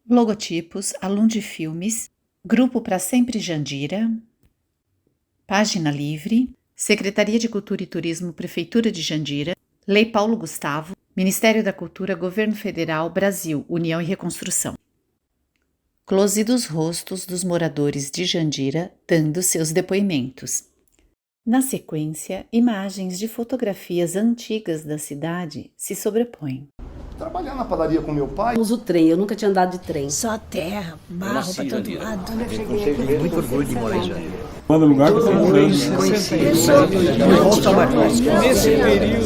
Logotipos, Alundi Filmes, Grupo Pra Sempre Jandira, Página Livre, Secretaria de Cultura e Turismo, Prefeitura de Jandira, Lei Paulo Gustavo, Ministério da Cultura, Governo Federal, Brasil, União e Reconstrução. Close dos rostos dos moradores de Jandira dando seus depoimentos. Na sequência, imagens de fotografias antigas da cidade se sobrepõem. Trabalhar na padaria com meu pai. Uso trem, eu nunca tinha andado de trem. Só terra, barro pra todo lado. Muito orgulho de morar em Jandira. Manda lugar que eu tenho Nesse período.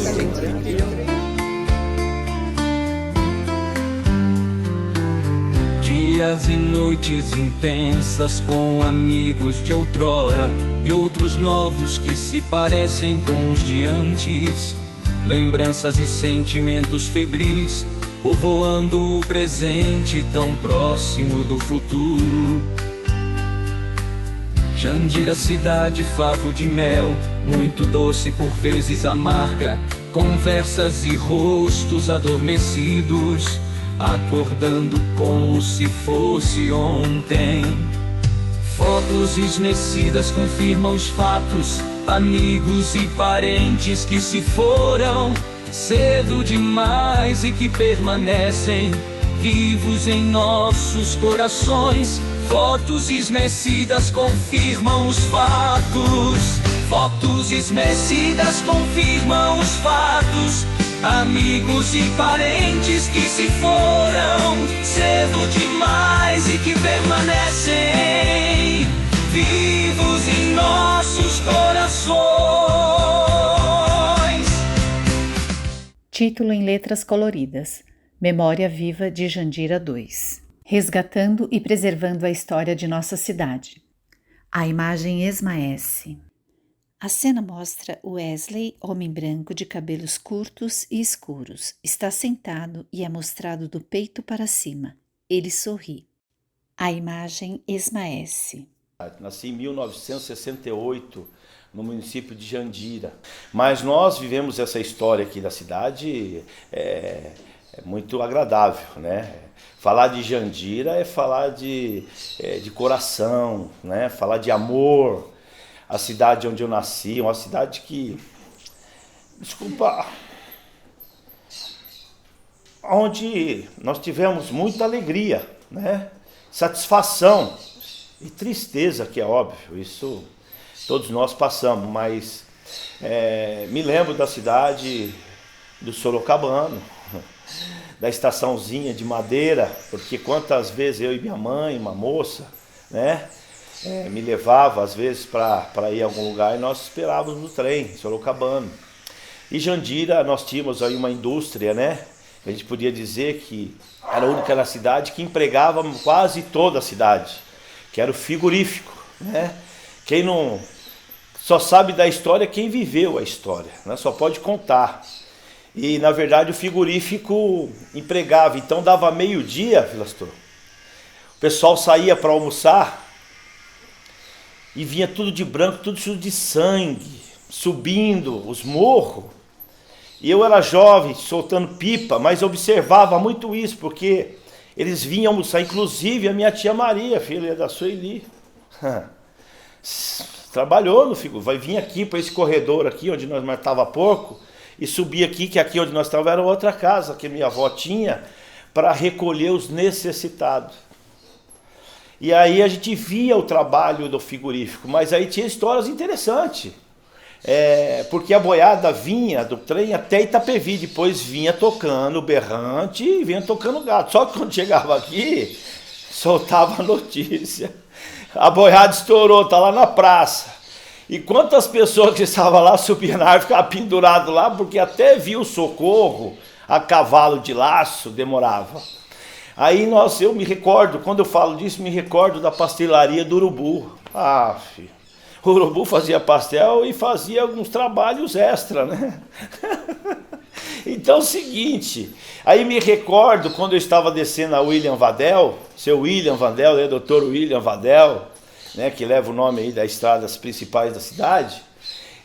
Dias e noites intensas com amigos de outrora e outros novos que se parecem com os de antes. Lembranças e sentimentos febris, povoando o presente tão próximo do futuro. Jandira, cidade, favo de mel, muito doce, por vezes amarga. Conversas e rostos adormecidos, acordando como se fosse ontem. Fotos esnecidas confirmam os fatos, amigos e parentes que se foram cedo demais e que permanecem vivos em nossos corações. Fotos esnecidas confirmam os fatos. Fotos esnecidas confirmam os fatos. Amigos e parentes que se foram cedo demais e que permanecem vivos em nossos corações. Título em letras coloridas: Memória Viva de Jandira 2. Resgatando e preservando a história de nossa cidade. A imagem esmaece. A cena mostra Wesley, homem branco de cabelos curtos e escuros. Está sentado e é mostrado do peito para cima. Ele sorri. A imagem esmaece. Nasci em 1968, no município de Jandira. Mas nós vivemos essa história aqui da cidade, é muito agradável, né? Falar de Jandira é falar de coração, né? Falar de amor. A cidade onde eu nasci, uma cidade que, onde nós tivemos muita alegria, né? Satisfação e tristeza, que é óbvio, isso todos nós passamos, mas me lembro da cidade do Sorocabano, da estaçãozinha de madeira, porque quantas vezes eu e minha mãe, uma moça, né? Me levava às vezes para ir a algum lugar e nós esperávamos no trem, Sorocabano. E Jandira, nós tínhamos aí uma indústria, né? A gente podia dizer que era a única na cidade que empregava quase toda a cidade, que era o frigorífico, né? Quem não só sabe da história quem viveu a história, né? Só pode contar. E na verdade o frigorífico empregava, então dava meio-dia, Vilastor. O pessoal saía para almoçar e vinha tudo de branco, tudo sujo de sangue, subindo os morros. E eu era jovem, soltando pipa, mas observava muito isso, porque eles vinham almoçar, inclusive a minha tia Maria, filha da Sueli. Trabalhou no frigorífico, vai vir aqui para esse corredor aqui, onde nós matava porco, e subir aqui, que aqui onde nós estávamos era outra casa que minha avó tinha, para recolher os necessitados. E aí a gente via o trabalho do frigorífico, mas aí tinha histórias interessantes. Porque a boiada vinha do trem até Itapevi, depois vinha tocando berrante e vinha tocando gato. Só que quando chegava aqui, soltava a notícia. A boiada estourou, tá lá na praça. E quantas pessoas que estavam lá subiam na árvore, ficavam penduradas lá, porque até vir o socorro a cavalo de laço demorava. Aí eu me recordo, quando eu falo disso, me recordo da pastelaria do Urubu. Filho, o Urubu fazia pastel e fazia alguns trabalhos extra, né? Então é o seguinte, aí me recordo quando eu estava descendo a William Vadel, seu William Vadel, né, doutor William Vadel, né, que leva o nome aí das estradas principais da cidade.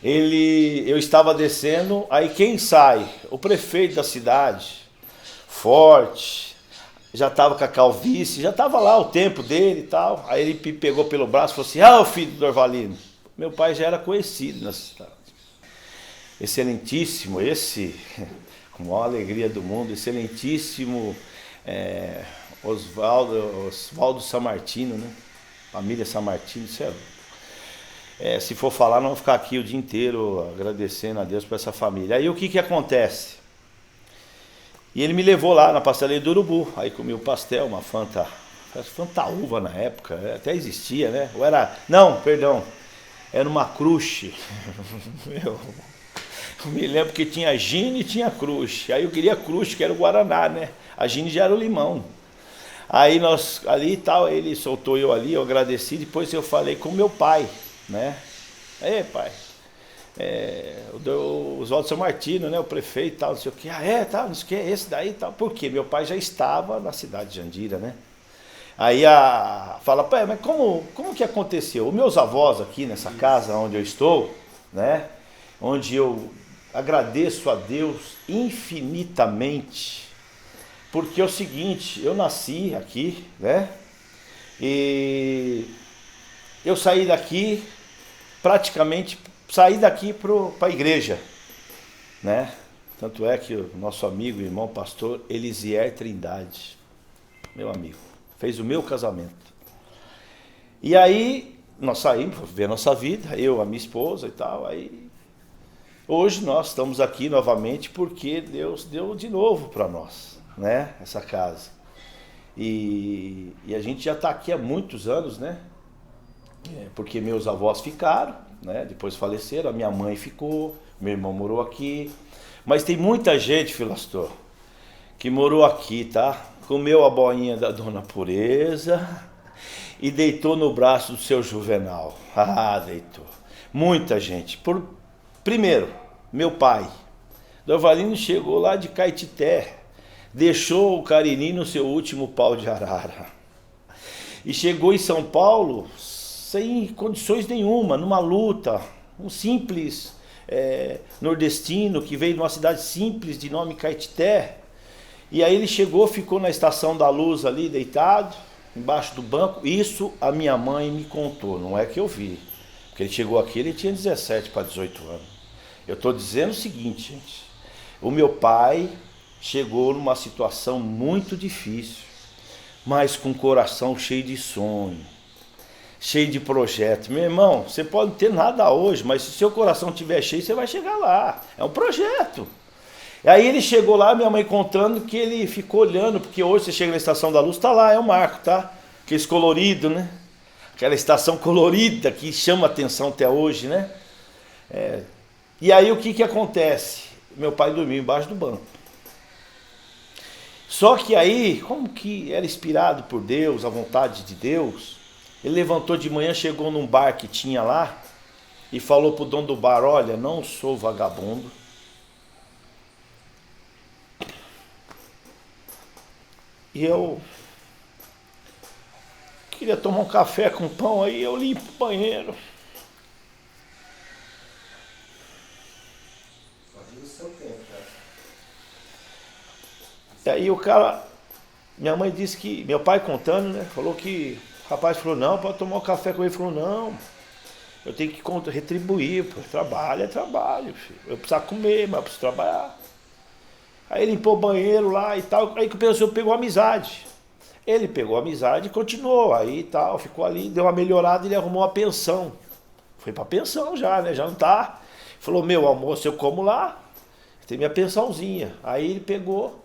Eu estava descendo, aí quem sai? O prefeito da cidade, forte, já estava com a calvície, já estava lá o tempo dele e tal. Aí ele me pegou pelo braço e falou assim, ah, o filho do Dorvalino. Meu pai já era conhecido na cidade. Excelentíssimo, com a maior alegria do mundo, excelentíssimo Oswaldo Sammartino, né? Família Sammartino, isso se for falar, nós vamos ficar aqui o dia inteiro agradecendo a Deus por essa família. Aí o que acontece? E ele me levou lá na pastelaria do Urubu, aí comi o pastel, uma fantaúva na época, até existia, né? Era uma cruche. Eu me lembro que tinha gin e tinha cruche, aí eu queria cruche, que era o Guaraná, né? A gin já era o limão. Aí nós, ali e tal, ele soltou eu ali, eu agradeci, depois eu falei com meu pai, né? Aí, pai, o Oswaldo Sammartino, né, o prefeito e tal, não sei o que, não sei o que, esse daí e tal. Por quê? Meu pai já estava na cidade de Jandira, né? Aí fala, pai, mas como que aconteceu? Os meus avós aqui nessa casa onde eu estou, né, onde eu agradeço a Deus infinitamente, porque é o seguinte, eu nasci aqui, né, e eu saí daqui, praticamente saí daqui para a igreja, né? Tanto é que o nosso amigo, irmão pastor Elisier Trindade, meu amigo, fez o meu casamento. E aí nós saímos para ver a nossa vida, eu, a minha esposa e tal. Aí hoje nós estamos aqui novamente porque Deus deu de novo para nós, né? Essa casa. E a gente já está aqui há muitos anos, né? Porque meus avós ficaram, né? Depois faleceram, a minha mãe ficou, meu irmão morou aqui. Mas tem muita gente, Filastor, que morou aqui, tá? Comeu a boinha da Dona Pureza e deitou no braço do seu Juvenal. Ah, deitou. Muita gente. Primeiro, meu pai. Dorvalino chegou lá de Caetité, deixou o Cariri no seu último pau de arara. E chegou em São Paulo sem condições nenhuma, numa luta, um simples nordestino que veio de uma cidade simples de nome Caetité. E aí ele chegou, ficou na Estação da Luz ali, deitado, embaixo do banco. Isso a minha mãe me contou, não é que eu vi. Porque ele chegou aqui, ele tinha 17 para 18 anos. Eu estou dizendo o seguinte, gente. O meu pai chegou numa situação muito difícil, mas com o coração cheio de sonho, cheio de projeto. Meu irmão, você pode não ter nada hoje, mas se seu coração estiver cheio, você vai chegar lá. É um projeto. Aí ele chegou lá, minha mãe contando que ele ficou olhando, porque hoje você chega na Estação da Luz, tá lá, é o marco, tá? Aquele colorido, né? Aquela estação colorida que chama atenção até hoje, né? E aí o que acontece? Meu pai dormiu embaixo do banco. Só que aí, como que era inspirado por Deus, a vontade de Deus, ele levantou de manhã, chegou num bar que tinha lá e falou pro dono do bar, olha, não sou vagabundo. E eu queria tomar um café com pão, aí eu limpo o banheiro. E aí o cara, minha mãe disse que, meu pai contando, né, falou que o rapaz falou, não, pode tomar um café com ele. Ele falou, não, eu tenho que retribuir, pô, trabalho é trabalho, filho. Eu preciso comer, mas eu preciso trabalhar. Aí limpou o banheiro lá e tal, aí que o pessoal pegou amizade. Ele pegou amizade e continuou, aí tal, ficou ali, deu uma melhorada e ele arrumou uma pensão. Foi pra pensão já, né, já não tá. Falou, meu almoço eu como lá, tem minha pensãozinha. Aí ele pegou,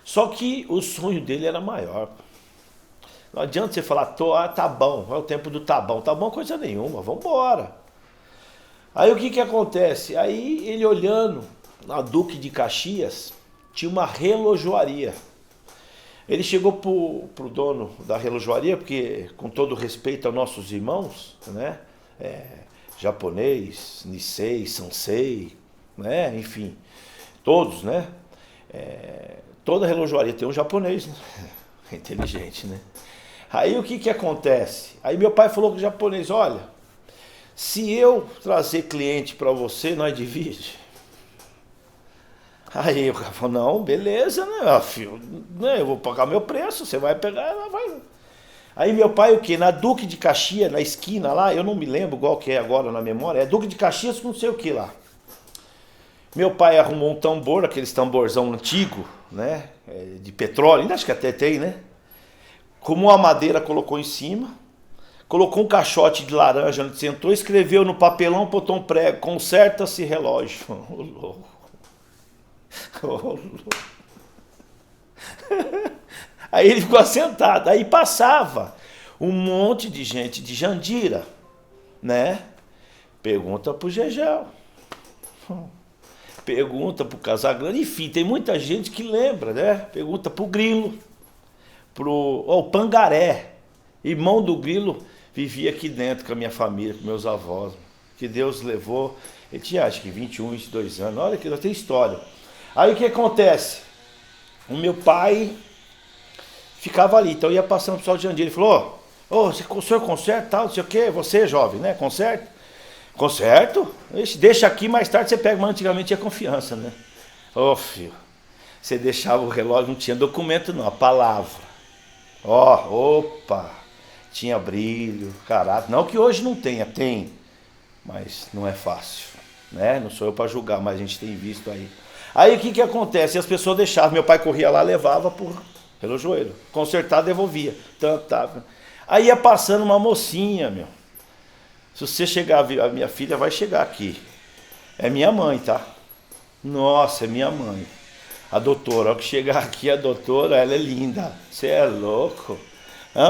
só que o sonho dele era maior. Não adianta você falar, tá bom, é o tempo do tá bom coisa nenhuma, vamos embora. Aí o que acontece? Aí ele olhando na Duque de Caxias, tinha uma relojoaria. Ele chegou pro dono da relojoaria, porque com todo respeito aos nossos irmãos, né, japonês, Nisei, Sansei, né, enfim, todos, né, toda relojoaria tem um japonês, né? Inteligente, né? Aí o que acontece? Aí meu pai falou com o japonês, olha, se eu trazer cliente para você, nós divide. Aí o cara falou, não, beleza, né, filho? Eu vou pagar meu preço, você vai pegar, ela vai. Aí meu pai o quê? Na Duque de Caxias, na esquina lá, eu não me lembro qual que é agora na memória, é Duque de Caxias com não sei o que lá. Meu pai arrumou um tambor, aqueles tamborzão antigo, né, de petróleo, ainda acho que até tem, né? Como uma madeira colocou em cima, colocou um caixote de laranja onde sentou, escreveu no papelão, botou um prego, conserta-se relógio. Ô, louco. Ô, louco. Aí ele ficou assentado, aí passava um monte de gente de Jandira, né? Pergunta pro Gegel, pergunta pro Casagrande, enfim, tem muita gente que lembra, né? Pergunta pro Grilo, o Pangaré, irmão do Grilo, vivia aqui dentro com a minha família, com meus avós, que Deus levou, ele tinha acho que 21, 22 anos, olha que tem história. Aí o que acontece? O meu pai ficava ali, então ia passando o pessoal de Jandira, ele falou, o senhor conserta tal, não sei o que, você jovem, né, conserta? Conserto? Deixa aqui, mais tarde você pega, mas antigamente tinha confiança, né? Filho, você deixava o relógio, não tinha documento não, a palavra. Opa, tinha brilho, caráter, não que hoje não tenha, tem, mas não é fácil, né? Não sou eu para julgar, mas a gente tem visto aí. Aí o que acontece? As pessoas deixavam, meu pai corria lá, levava pelo joelho, consertar, devolvia. Aí ia passando uma mocinha, meu. Se você chegar, a minha filha vai chegar aqui. É minha mãe, tá? Nossa, é minha mãe. A doutora, ao que chegar aqui, a doutora, ela é linda. Você é louco?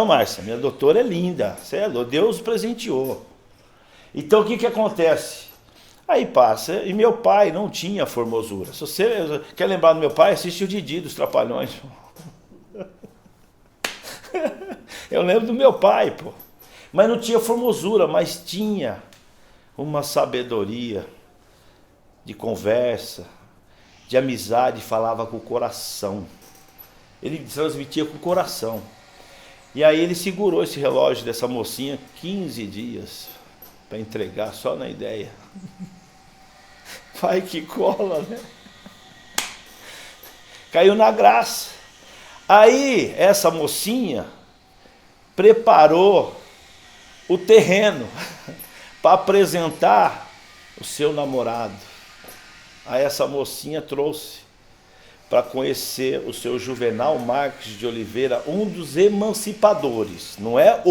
Márcia, minha doutora é linda. Você é louco, Deus presenteou. Então o que acontece? Aí passa, e meu pai não tinha formosura. Se você quer lembrar do meu pai, assiste o Didi dos Trapalhões. Eu lembro do meu pai, pô. Mas não tinha formosura, mas tinha uma sabedoria de conversa, de amizade, falava com o coração. Ele transmitia com o coração. E aí ele segurou esse relógio dessa mocinha 15 dias para entregar, só na ideia. Vai que cola, né? Caiu na graça. Aí essa mocinha preparou o terreno para apresentar o seu namorado. Aí essa mocinha trouxe para conhecer o seu Juvenal Marques de Oliveira, um dos emancipadores. Não é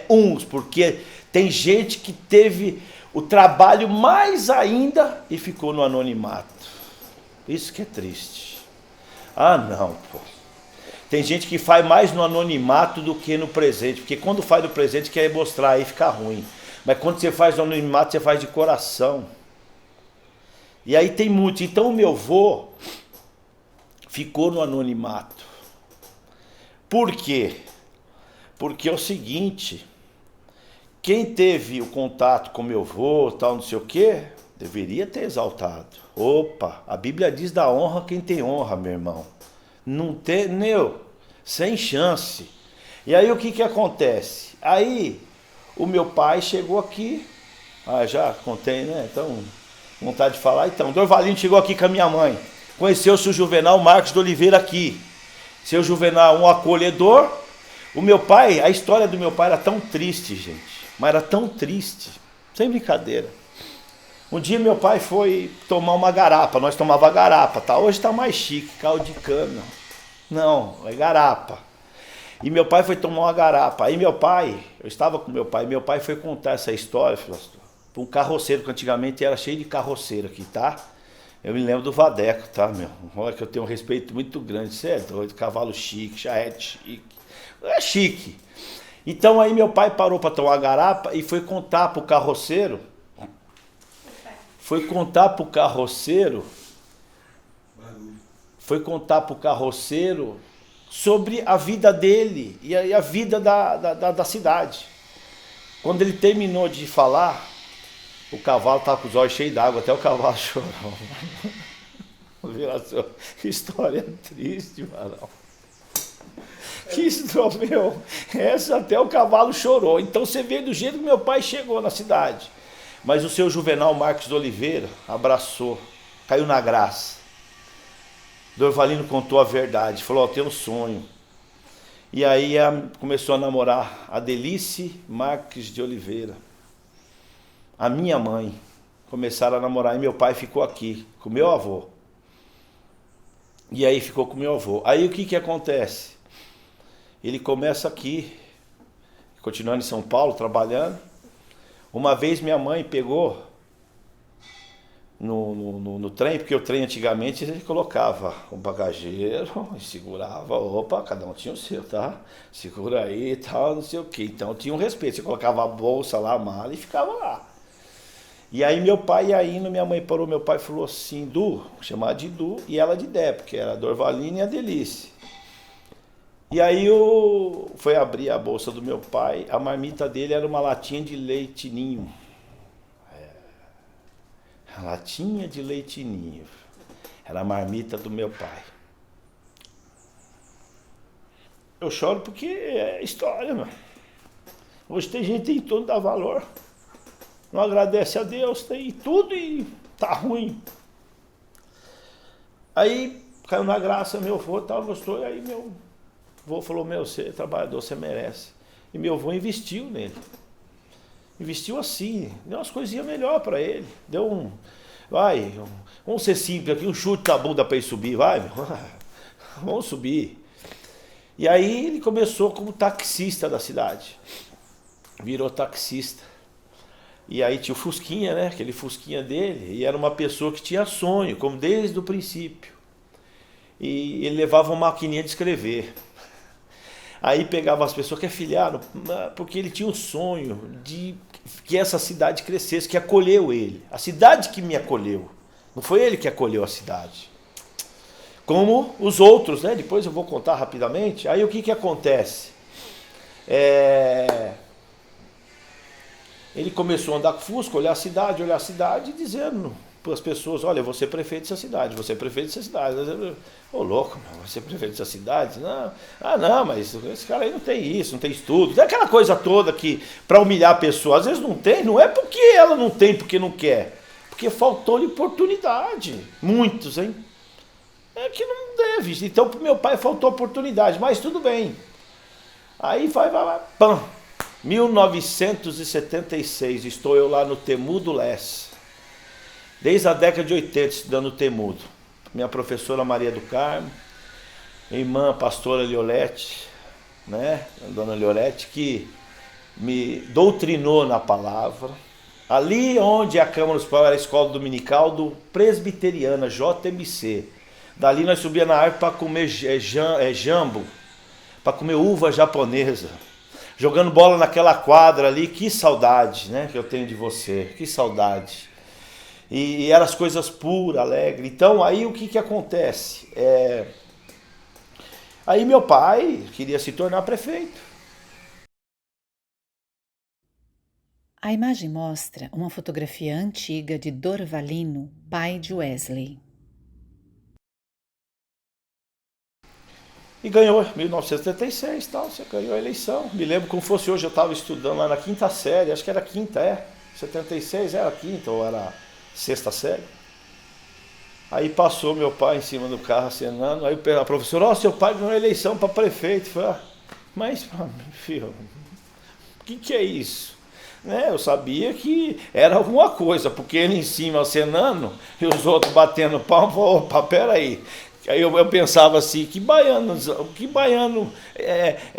uns, porque tem gente que teve o trabalho mais ainda e ficou no anonimato. Isso que é triste. Não, pô. Tem gente que faz mais no anonimato do que no presente, porque quando faz no presente quer mostrar, aí fica ruim. Mas quando você faz no anonimato, você faz de coração. E aí tem muito. Então o meu avô ficou no anonimato. Por quê? Porque é o seguinte, quem teve o contato com meu avô, tal, não sei o quê, deveria ter exaltado. Opa, a Bíblia diz da honra quem tem honra, meu irmão. Não tem, sem chance. E aí o que acontece? Aí o meu pai chegou aqui, já contei, né? Então, vontade de falar. Então, Dorvalino chegou aqui com a minha mãe, conheceu o seu Juvenal Marques de Oliveira aqui. Seu Juvenal, um acolhedor. O meu pai, a história do meu pai era tão triste, gente. Mas era tão triste, sem brincadeira. Um dia meu pai foi tomar uma garapa, nós tomava garapa, tá? Hoje tá mais chique, caldo de cana. Não, é garapa. E meu pai foi tomar uma garapa. Aí eu estava com meu pai foi contar essa história, para um carroceiro, que antigamente era cheio de carroceiro aqui, tá? Eu me lembro do Vadeco, tá, meu? Olha que eu tenho um respeito muito grande, você é doido, cavalo chique, charrete chique. É chique. Então aí meu pai parou para tomar garapa e foi contar pro carroceiro. Foi contar pro carroceiro sobre a vida dele e a vida da cidade. Quando ele terminou de falar, o cavalo estava com os olhos cheios d'água, até o cavalo chorou. Que história triste, Marão. Que história, meu. Essa até o cavalo chorou. Então você vê do jeito que meu pai chegou na cidade. Mas o seu Juvenal Marques de Oliveira abraçou, caiu na graça. Dorvalino contou a verdade, falou, ó, tem um sonho. E aí começou a namorar a Delice Marques de Oliveira, a minha mãe. Começaram a namorar e meu pai ficou aqui, com meu avô. E aí ficou com meu avô. Aí o que acontece? Ele começa aqui, continuando em São Paulo, trabalhando. Uma vez minha mãe pegou no trem, porque o trem antigamente ele colocava o bagageiro e segurava, opa, cada um tinha o seu, tá? Segura aí e tal, não sei o que. Então tinha um respeito, você colocava a bolsa lá, a mala e ficava lá. E aí meu pai ia indo, minha mãe parou, meu pai falou assim, Du, chamava de Du, e ela de Dé, porque era a Dorvalina e a Delice. E aí foi abrir a bolsa do meu pai, a marmita dele era uma latinha de leite ninho. A latinha de leite ninho. Era a marmita do meu pai. Eu choro porque é história, mano. Hoje tem gente que tem tudo, dá valor. Não agradece a Deus, tem tudo e tá ruim. Aí caiu na graça, meu avô tal, gostou, e aí meu avô falou, você é trabalhador, você merece. E meu avô investiu nele. Investiu assim, deu umas coisinhas melhor para ele. Deu vamos ser simples aqui, um chute na bunda para ele subir, vai, vamos subir. E aí ele começou como taxista da cidade. Virou taxista. E aí tinha o Fusquinha, né? Aquele Fusquinha dele. E era uma pessoa que tinha sonho, como desde o princípio. E ele levava uma maquininha de escrever. Aí pegava as pessoas que afilharam, porque ele tinha um sonho de que essa cidade crescesse, que acolheu ele. A cidade que me acolheu. Não foi ele que acolheu a cidade. Como os outros, né? Depois eu vou contar rapidamente. Aí o que acontece? Ele começou a andar com Fusca, olhar a cidade, dizendo para as pessoas, olha, eu vou ser prefeito dessa cidade, vou ser prefeito dessa cidade. Ô, louco, vou ser prefeito dessa cidade? Não. Ah, não, mas esse cara aí não tem isso, não tem estudo. Tem aquela coisa toda que, para humilhar a pessoa, às vezes não tem, não é porque ela não tem, porque não quer. Porque faltou-lhe oportunidade. Muitos, hein? É que não deve. Então, para meu pai faltou oportunidade, mas tudo bem. Aí vai, pam. 1976, estou eu lá no Temudo Leste. Desde a década de 80 estudando o Temudo. Minha professora Maria do Carmo, irmã pastora Liolete, né? A dona Liolete, que me doutrinou na palavra. Ali onde a Câmara Municipal era a escola dominical do Presbiteriana, JMC. Dali nós subíamos na árvore para comer jambo, para comer uva japonesa. Jogando bola naquela quadra ali, que saudade, né, que eu tenho de você, que saudade. E eram as coisas puras, alegres. Então aí o que acontece? Aí meu pai queria se tornar prefeito. A imagem mostra uma fotografia antiga de Dorvalino, pai de Wesley. E ganhou em 1976, tal, você ganhou a eleição. Me lembro como fosse hoje, eu estava estudando lá na quinta série, acho que era quinta, 76 era a quinta ou era a sexta série. Aí passou meu pai em cima do carro acenando, aí a professora, seu pai ganhou a eleição para prefeito. Eu falei, mas filho, o que é isso? Né? Eu sabia que era alguma coisa, porque ele em cima acenando e os outros batendo palma, opa, peraí. Aí eu pensava assim, que baiano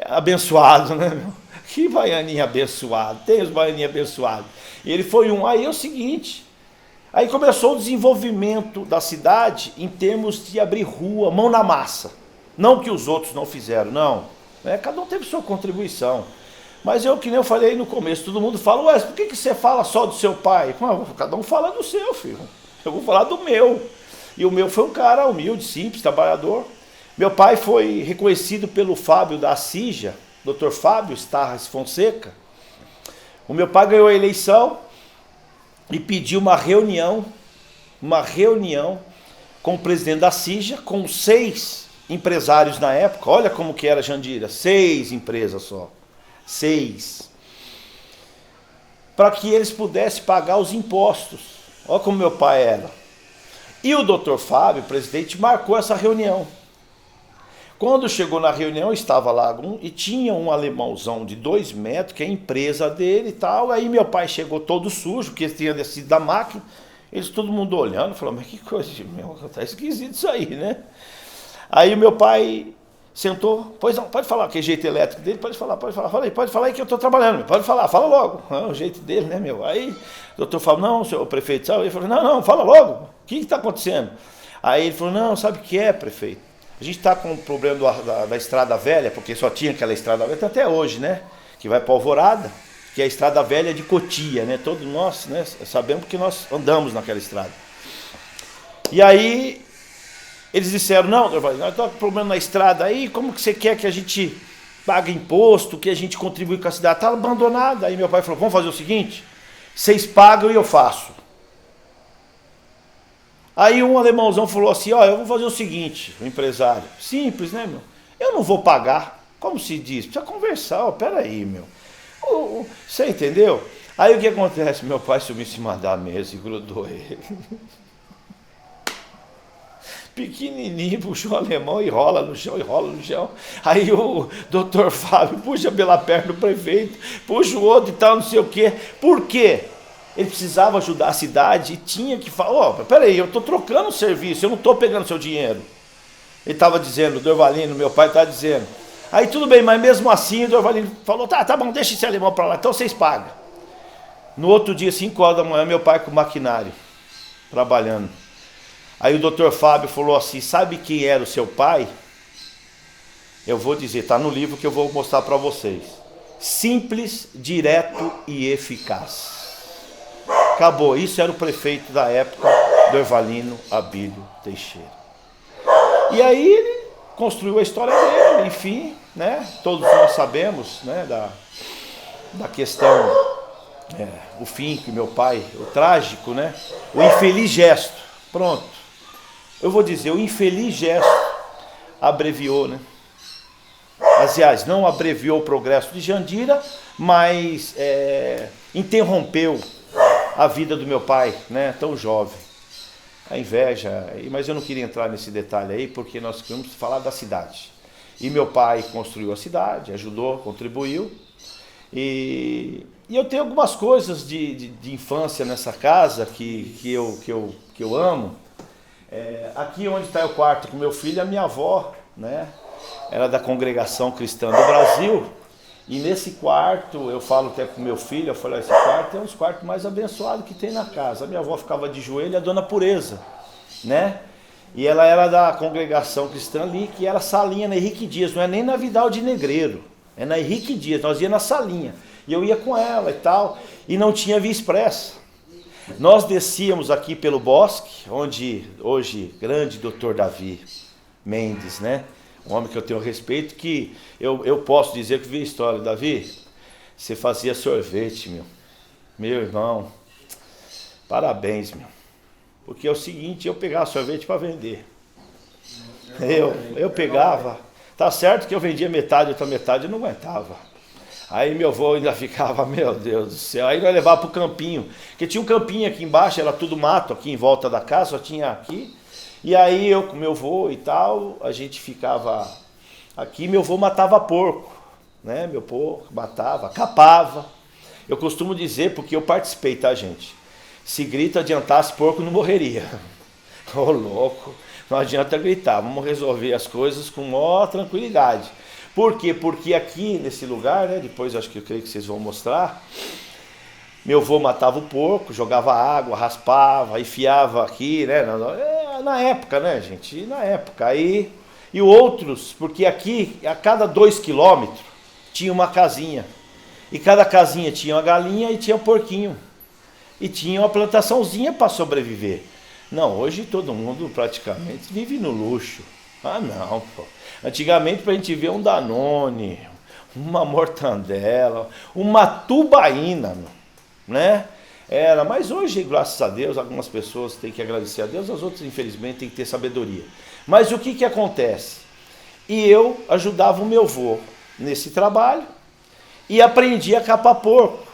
abençoado, né? Que baianinho abençoado, tem os baianinhos abençoados. E ele foi aí é o seguinte, aí começou o desenvolvimento da cidade em termos de abrir rua, mão na massa. Não que os outros não fizeram, não. Cada um teve sua contribuição. Mas que nem eu falei no começo, todo mundo fala, ué, por que você fala só do seu pai? Cada um fala do seu, filho. Eu vou falar do meu. E o meu foi um cara humilde, simples, trabalhador. Meu pai foi reconhecido pelo Fábio da Assija, Dr. Fábio Starras Fonseca. O meu pai ganhou a eleição e pediu uma reunião com o presidente da Assija, com 6 empresários na época. Olha como que era Jandira, 6 empresas só. 6. Para que eles pudessem pagar os impostos. Olha como meu pai era. E o doutor Fábio, presidente, marcou essa reunião. Quando chegou na reunião, estava lá e tinha um alemãozão de 2 metros, que é a empresa dele e tal. Aí meu pai chegou todo sujo, porque ele tinha descido da máquina. Eles, todo mundo olhando, falou, mas que coisa, meu, tá esquisito isso aí, né? Aí o meu pai sentou, pois não, pode falar, que é jeito elétrico dele, pode falar aí que eu estou trabalhando, pode falar, fala logo. O jeito dele, né, meu? Aí o doutor falou, não, senhor prefeito, sabe? Ele falou, não, fala logo, o que está acontecendo? Aí ele falou, não, sabe o que é, prefeito? A gente está com o problema da estrada velha, porque só tinha aquela estrada velha, até hoje, né? Que vai para Alvorada, que é a estrada velha de Cotia, né? Todos nós, né, sabemos que nós andamos naquela estrada. E aí eles disseram, não, nós estamos com problema na estrada aí, como que você quer que a gente pague imposto, que a gente contribui com a cidade? Está abandonada. Aí meu pai falou, vamos fazer o seguinte, vocês pagam e eu faço. Aí um alemãozão falou assim, ó, eu vou fazer o seguinte, o empresário, simples, né, meu? Eu não vou pagar, como se diz, precisa conversar, ó, peraí, meu. Você entendeu? Aí o que acontece? Meu pai subiu em cima da mesa e grudou ele. Pequenininho, puxou o alemão e rola no chão. Aí o doutor Fábio puxa pela perna do prefeito, puxa o outro e tal, não sei o quê. Por quê? Ele precisava ajudar a cidade e tinha que falar, ó, peraí, eu estou trocando o serviço, eu não estou pegando seu dinheiro. Ele estava dizendo, o Dorvalino, meu pai estava dizendo. Aí tudo bem, mas mesmo assim o Dorvalino falou, tá bom, deixa esse alemão para lá, então vocês pagam. No outro dia, 5 horas da manhã, meu pai com o maquinário, trabalhando. Aí o doutor Fábio falou assim, sabe quem era o seu pai? Eu vou dizer, está no livro que eu vou mostrar para vocês. Simples, direto e eficaz. Acabou, isso era o prefeito da época, Dorvalino Abílio Teixeira. E aí ele construiu a história dele, enfim, né? Todos nós sabemos, né, da questão, o fim que meu pai, o trágico, né? O infeliz gesto, pronto. Eu vou dizer, o infeliz gesto abreviou, né? Aliás, não abreviou o progresso de Jandira, mas interrompeu a vida do meu pai, né, tão jovem. A inveja, mas eu não queria entrar nesse detalhe aí, porque nós queríamos falar da cidade. E meu pai construiu a cidade, ajudou, contribuiu. E eu tenho algumas coisas de infância nessa casa que eu amo. Aqui onde está o quarto com meu filho, a minha avó, né, era da Congregação Cristã do Brasil. E nesse quarto, eu falo até com meu filho, eu falo, esse quarto é um dos quartos mais abençoados que tem na casa. A minha avó ficava de joelho, a dona Pureza, né? E ela era da Congregação Cristã ali, que era salinha na Henrique Dias, não é nem na Vidal de Negreiro, é na Henrique Dias, nós ia na salinha. E eu ia com ela e tal, e não tinha via expressa. Nós descíamos aqui pelo bosque, onde hoje, grande doutor Davi Mendes, né? Um homem que eu tenho respeito, que eu posso dizer que vi a história. Davi, você fazia sorvete, meu irmão, parabéns, meu. Porque é o seguinte, eu pegava sorvete para vender. Eu pegava, tá certo que eu vendia metade, outra metade eu não aguentava. Aí meu avô ainda ficava, meu Deus do céu, aí nós levava pro campinho, porque tinha um campinho aqui embaixo, era tudo mato aqui em volta da casa, só tinha aqui. E aí eu com meu avô e tal, a gente ficava aqui, meu avô matava porco, né? Meu porco matava, capava. Eu costumo dizer, porque eu participei, tá, gente? Se grito adiantasse, porco não morreria. Ô louco, não adianta gritar, vamos resolver as coisas com maior tranquilidade. Por quê? Porque aqui nesse lugar, né? Depois acho que eu creio que vocês vão mostrar. Meu avô matava o porco, jogava água, raspava, enfiava aqui, né? Na época, né, gente? Na época. Aí, e outros, porque aqui, a cada 2 quilômetros, tinha uma casinha. E cada casinha tinha uma galinha e tinha um porquinho. E tinha uma plantaçãozinha para sobreviver. Não, hoje todo mundo praticamente vive no luxo. Ah, não, pô. Antigamente, para a gente ver um Danone, uma mortandela, uma tubaína, né? Mas hoje, graças a Deus, algumas pessoas têm que agradecer a Deus, as outras, infelizmente, têm que ter sabedoria. Mas o que acontece? E eu ajudava o meu avô nesse trabalho e aprendi a capar porco.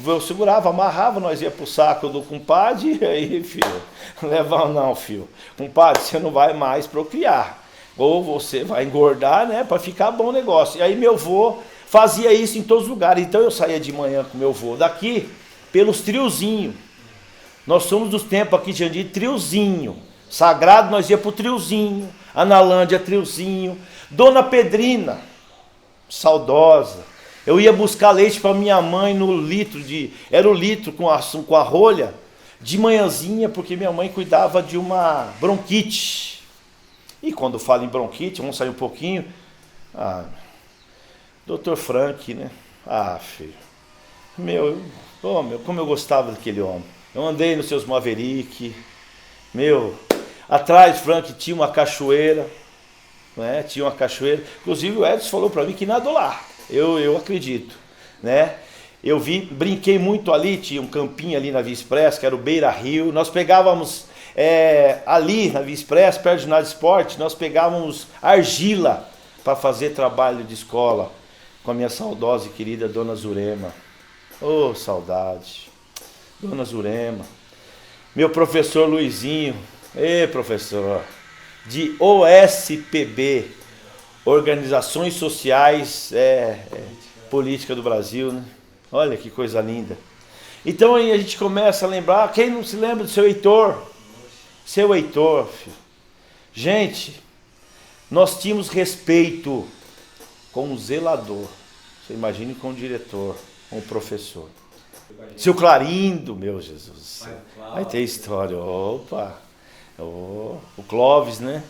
Eu segurava, amarrava, nós ia pro saco do compadre, e aí, filho, leva não, filho. Compadre, você não vai mais procriar. Ou você vai engordar, né, para ficar bom o negócio. E aí meu avô fazia isso em todos os lugares. Então eu saía de manhã com meu avô daqui, pelos triozinhos. Nós somos dos tempos aqui de Jandira, triozinho. Sagrado, nós ia pro triozinho. Analândia, triozinho. Dona Pedrina, saudosa. Eu ia buscar leite para minha mãe no litro era o litro com a rolha, de manhãzinha, porque minha mãe cuidava de uma bronquite. E quando falo em bronquite, vamos sair um pouquinho. Dr. Frank, né? Filho. Como eu gostava daquele homem. Eu andei nos seus Maverick. Atrás, Frank, tinha uma cachoeira. Né? Tinha uma cachoeira. Inclusive o Edson falou para mim que nadou lá. Eu acredito, né? Eu brinquei muito ali, tinha um campinho ali na Via Express, que era o Beira Rio. Nós pegávamos ali na Via Express, perto do ginásio de esporte, nós pegávamos argila para fazer trabalho de escola com a minha saudosa e querida Dona Zurema. Oh, saudade. Dona Zurema. Meu professor Luizinho, professor, de OSPB, Organizações Sociais Política do Brasil, né? Olha que coisa linda. Então aí a gente começa a lembrar, quem não se lembra do seu Heitor? Seu Heitor, filho. Gente, nós tínhamos respeito com o zelador. Você imagine com o diretor, com o professor. Seu Clarindo, meu Jesus. Vai ter história. Opa! O Clóvis, né?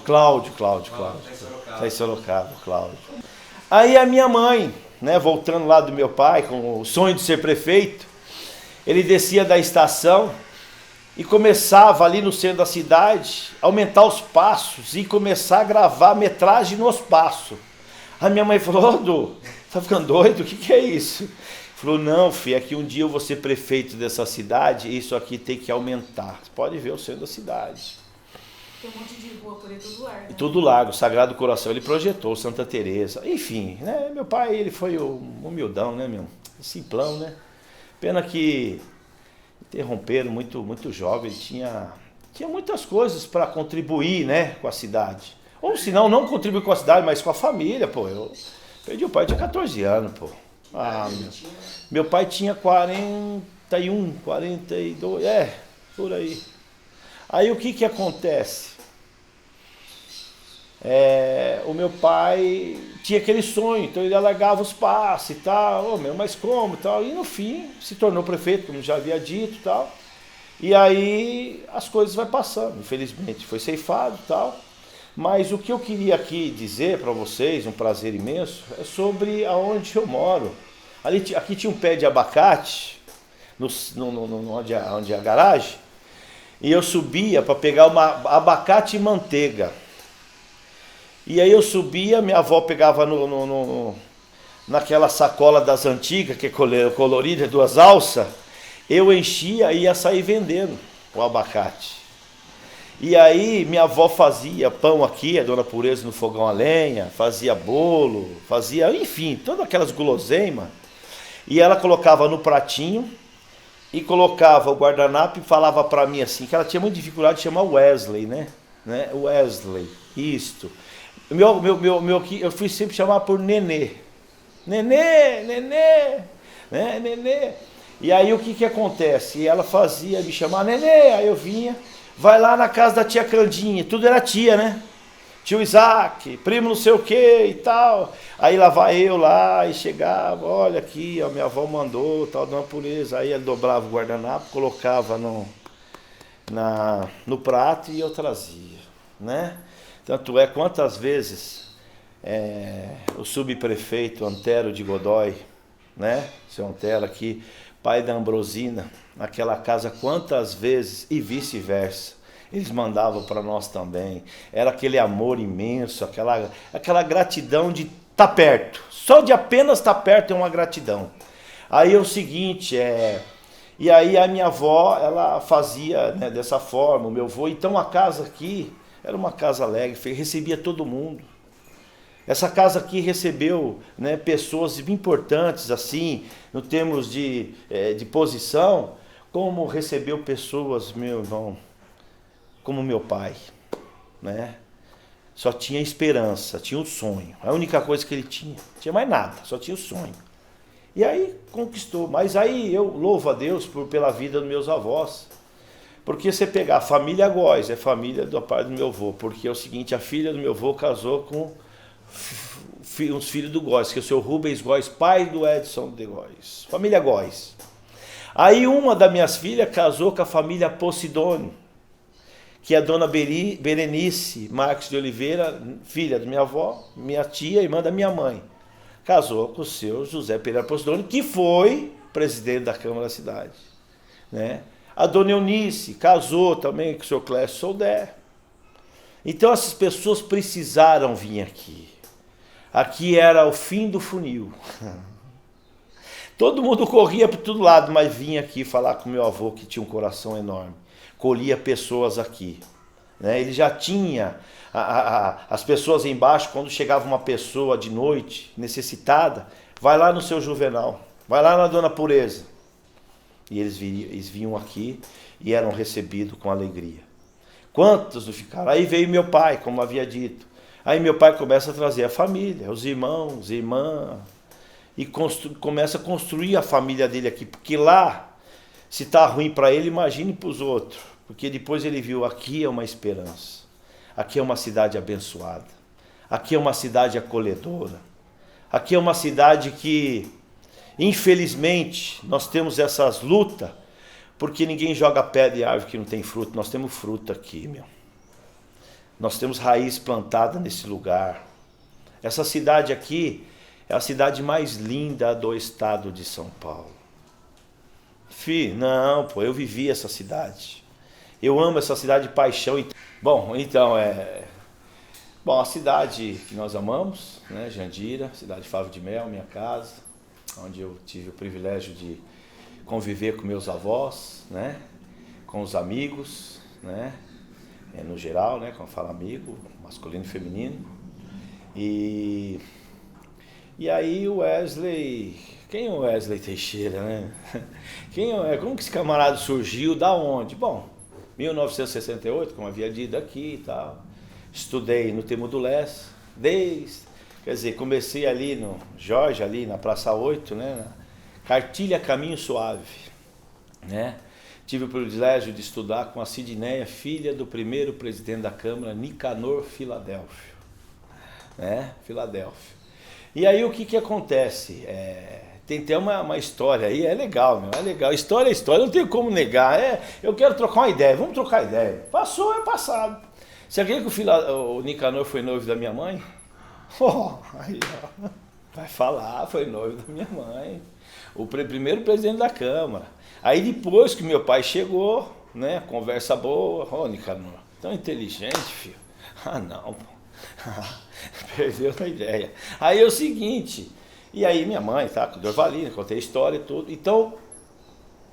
Cláudio. Tá em Sorocaba, Cláudio. Aí a minha mãe, né, voltando lá do meu pai, com o sonho de ser prefeito, ele descia da estação e começava ali no centro da cidade, aumentar os passos e começar a gravar metragem nos passos. A minha mãe falou: Du, tá ficando doido? O que é isso? Falou: não, filho, é que um dia eu vou ser prefeito dessa cidade e isso aqui tem que aumentar. Você pode ver o centro da cidade. Tem um monte de rua por aí, tudo largo. Né? Tudo largo, Sagrado Coração, ele projetou, Santa Teresa, enfim, né? Meu pai, ele foi humildão, né, meu? Simplão, né? Pena que interromperam muito jovem, ele tinha muitas coisas para contribuir, né, com a cidade. Ou senão, não contribuir com a cidade, mas com a família, pô. Eu perdi o pai, tinha 14 anos, pô. Meu pai tinha 41, 42, por aí. Aí o que acontece? O meu pai tinha aquele sonho, então ele alargava os passos e tal, mas como e tal, e no fim se tornou prefeito, como já havia dito e tal, e aí as coisas vai passando, infelizmente foi ceifado e tal, mas o que eu queria aqui dizer para vocês, um prazer imenso, é sobre aonde eu moro. Aqui tinha um pé de abacate, onde é a garagem, e eu subia para pegar uma abacate e manteiga. E aí eu subia, minha avó pegava naquela sacola das antigas, que é colorida, 2 alças, eu enchia e ia sair vendendo o abacate. E aí minha avó fazia pão aqui, a Dona Pureza no fogão a lenha, fazia bolo, fazia, enfim, todas aquelas guloseimas. E ela colocava no pratinho e colocava o guardanapo e falava para mim assim, que ela tinha muita dificuldade de chamar Wesley, né? Wesley, isto. Eu fui sempre chamar por Nenê. Nenê, né, Nenê. E aí o que acontece? E ela fazia me chamar Nenê, aí eu vinha, vai lá na casa da tia Candinha, tudo era tia, né? Tio Isaac, primo não sei o que e tal. Aí lá vai eu lá e chegava, olha aqui, a minha avó mandou, tal, Dona Pureza. Aí ele dobrava o guardanapo, colocava no prato e eu trazia, né? Tanto é quantas vezes o subprefeito Antero de Godoy, né? Seu Antero aqui, pai da Ambrosina, naquela casa, quantas vezes e vice-versa. Eles mandavam para nós também. Era aquele amor imenso, aquela gratidão de estar perto. Só de apenas estar perto é uma gratidão. Aí é o seguinte, e aí a minha avó, ela fazia, né, dessa forma, o meu avô. Então a casa aqui era uma casa alegre, recebia todo mundo. Essa casa aqui recebeu, né, pessoas importantes, assim, no termos de posição, como recebeu pessoas, meu irmão, como meu pai, né? Só tinha esperança, tinha um sonho. A única coisa que ele tinha, não tinha mais nada, só tinha o sonho. E aí conquistou. Mas aí eu louvo a Deus pela vida dos meus avós. Porque você pegar a família Góes, é família do pai do meu avô. Porque é o seguinte, a filha do meu avô casou com os filhos do Góes, que é o seu Rubens Góes, pai do Edson de Góes. Família Góes. Aí uma das minhas filhas casou com a família Posidônio, que é a dona Berenice Marques de Oliveira, filha da minha avó, minha tia, irmã da minha mãe. Casou com o seu José Pereira Posidônio, que foi presidente da Câmara da cidade, né? A dona Eunice casou também com o seu Clécio Soldé. Então essas pessoas precisaram vir aqui. Aqui era o fim do funil. Todo mundo corria para todo lado, mas vinha aqui falar com meu avô, que tinha um coração enorme. Colhia pessoas aqui, né? Ele já tinha as pessoas embaixo. Quando chegava uma pessoa de noite necessitada, vai lá no seu Juvenal, vai lá na dona Pureza, e eles vinham aqui e eram recebidos com alegria. Quantos não ficaram? Aí veio meu pai, como havia dito. Aí meu pai começa a trazer a família, os irmãos, irmã, e começa a construir a família dele aqui, porque lá, se está ruim para ele, imagine para os outros. Porque depois ele viu, aqui é uma esperança. Aqui é uma cidade abençoada. Aqui é uma cidade acolhedora. Aqui é uma cidade que, infelizmente, nós temos essas lutas, porque ninguém joga pedra em árvore que não tem fruto. Nós temos fruto aqui, meu. Nós temos raiz plantada nesse lugar. Essa cidade aqui é a cidade mais linda do estado de São Paulo. Não, pô, eu vivi essa cidade. Eu amo essa cidade de paixão. Bom, então, a cidade que nós amamos, né, Jandira, cidade de Favo de Mel, minha casa, onde eu tive o privilégio de conviver com meus avós, né, com os amigos, né, no geral, né, como fala amigo, masculino e feminino. E aí o Wesley... Quem é o Wesley Teixeira, né? Como que esse camarada surgiu? Da onde? Bom, 1968, como havia dito aqui e tal. Estudei no Temudo Leste, comecei ali no Jorge, ali na Praça 8, né? Na Cartilha Caminho Suave, né? Tive o privilégio de estudar com a Sidneia, filha do primeiro presidente da Câmara, Nicanor Filadélfio, né? Filadélfio. E aí o que acontece? Tem até uma história aí, é legal, meu, é legal. História é história, não tem como negar. Eu quero trocar uma ideia, vamos trocar ideia. Passou, é passado. Você acredita que o Nicanor foi noivo da minha mãe? Aí, ó, vai falar, foi noivo da minha mãe. O primeiro presidente da Câmara. Aí depois que meu pai chegou, né, conversa boa. Nicanor, tão inteligente, filho. Não, pô. Perdeu a ideia. Aí é o seguinte... E aí minha mãe, tá, com Dorvalina, contei a história e tudo. Então,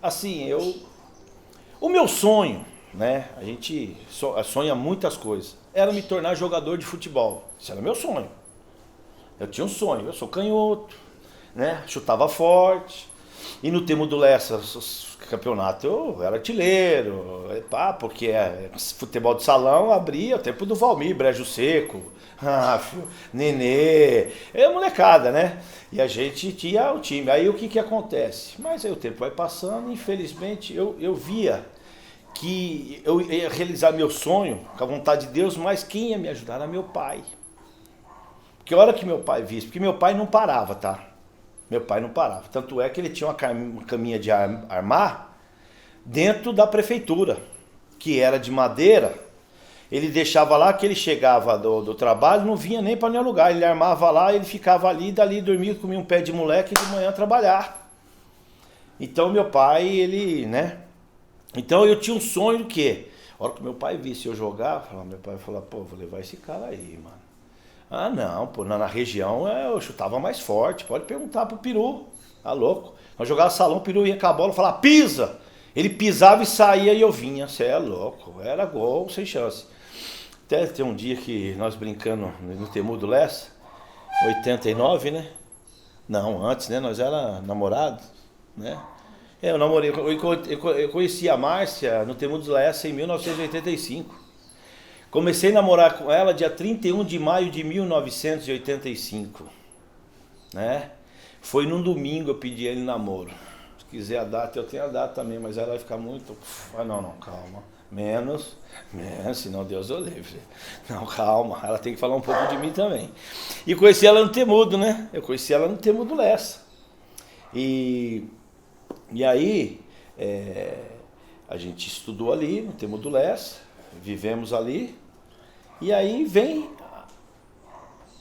assim, o meu sonho, né, a gente sonha muitas coisas, era me tornar jogador de futebol. Isso era meu sonho. Eu tinha um sonho, eu sou canhoto, né, chutava forte. E no Temudo Leste, campeonato, eu era artilheiro, porque futebol de salão abria o tempo do Valmir, Brejo Seco, Nenê, molecada, né? E a gente tinha o time. Aí o que acontece? Mas aí o tempo vai passando, infelizmente eu via que eu ia realizar meu sonho com a vontade de Deus, mas quem ia me ajudar era meu pai. Porque a hora que meu pai visse, porque meu pai não parava, tá? Meu pai não parava. Tanto é que ele tinha uma caminha de armar dentro da prefeitura, que era de madeira. Ele deixava lá, que ele chegava do trabalho, não vinha nem para nenhum lugar. Ele armava lá, ele ficava ali, dali dormia, comia um pé de moleque e de manhã trabalhar. Então meu pai, ele, né? Então eu tinha um sonho do quê? A hora que meu pai visse eu jogar, meu pai falou, pô, vou levar esse cara aí, mano. Não, pô, na região eu chutava mais forte, pode perguntar pro Peru, tá louco? Nós jogávamos salão, o Peru ia com a bola e falava, pisa! Ele pisava e saía e eu vinha, você é louco, era gol sem chance. Até tem um dia que nós brincando no Temudo Leste, 89, né? Não, antes, né? Nós era namorados, né? Eu namorei, eu conheci a Márcia no Temudos Laessa em 1985. Comecei a namorar com ela dia 31 de maio de 1985, né? Foi num domingo eu pedi ele namoro. Se quiser a data, eu tenho a data também, mas ela vai ficar muito... Ah, não, calma. Menos, senão Deus o livre. Não, calma, ela tem que falar um pouco de mim também. E conheci ela no Temudo, né? Eu conheci ela no Temudo Lessa. E aí, a gente estudou ali no Temudo Lessa, vivemos ali. E aí vem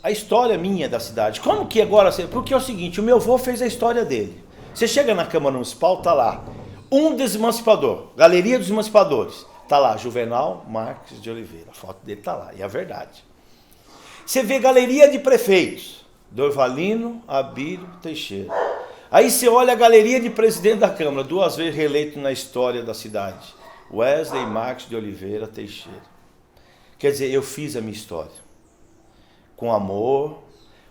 a história minha da cidade. Como que agora... Porque é o seguinte, o meu avô fez a história dele. Você chega na Câmara Municipal, tá lá, um desemancipador, Galeria dos Emancipadores. Tá lá, Juvenal Marques de Oliveira, a foto dele tá lá, e é a verdade. Você vê Galeria de Prefeitos, Dorvalino Abílio Teixeira. Aí você olha a Galeria de Presidente da Câmara, 2 vezes reeleito na história da cidade, Wesley Marques de Oliveira Teixeira. Quer dizer, eu fiz a minha história, com amor.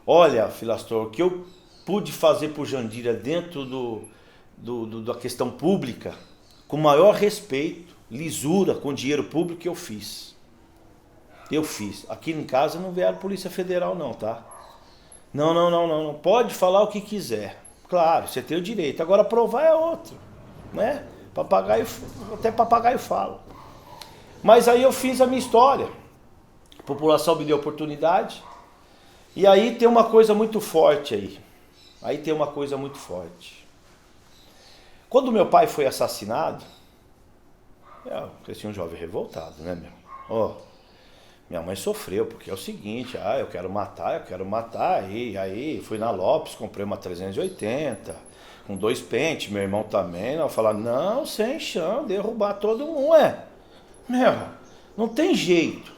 Olha, Filastor, o que eu pude fazer por Jandira dentro da questão pública, com maior respeito, lisura, com dinheiro público, eu fiz. Eu fiz. Aqui em casa não vieram Polícia Federal não, tá? Não. Pode falar o que quiser. Claro, você tem o direito. Agora provar é outro, né? Até papagaio fala. Mas aí eu fiz a minha história. A população me deu oportunidade. E aí tem uma coisa muito forte aí. Quando meu pai foi assassinado, eu cresci um jovem revoltado, né, meu? Minha mãe sofreu, porque é o seguinte, eu quero matar. Aí fui na Lopes, comprei uma 380, com 2 pentes, meu irmão também. Eu falava, não, sem chão, derrubar todo mundo, não tem jeito.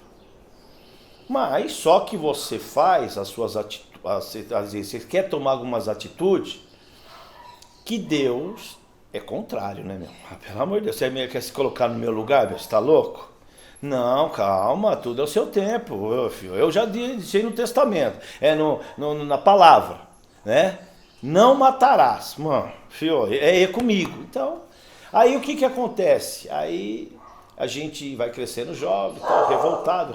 Mas só que você faz as suas atitudes, às vezes você quer tomar algumas atitudes que Deus é contrário, né, meu? Pelo amor de Deus, você quer se colocar no meu lugar, meu? Você tá louco? Não, calma, tudo é o seu tempo, filho. Eu já disse no testamento, na palavra, né? Não matarás, mano, filho, é comigo. Então, aí o que acontece? Aí a gente vai crescendo jovem,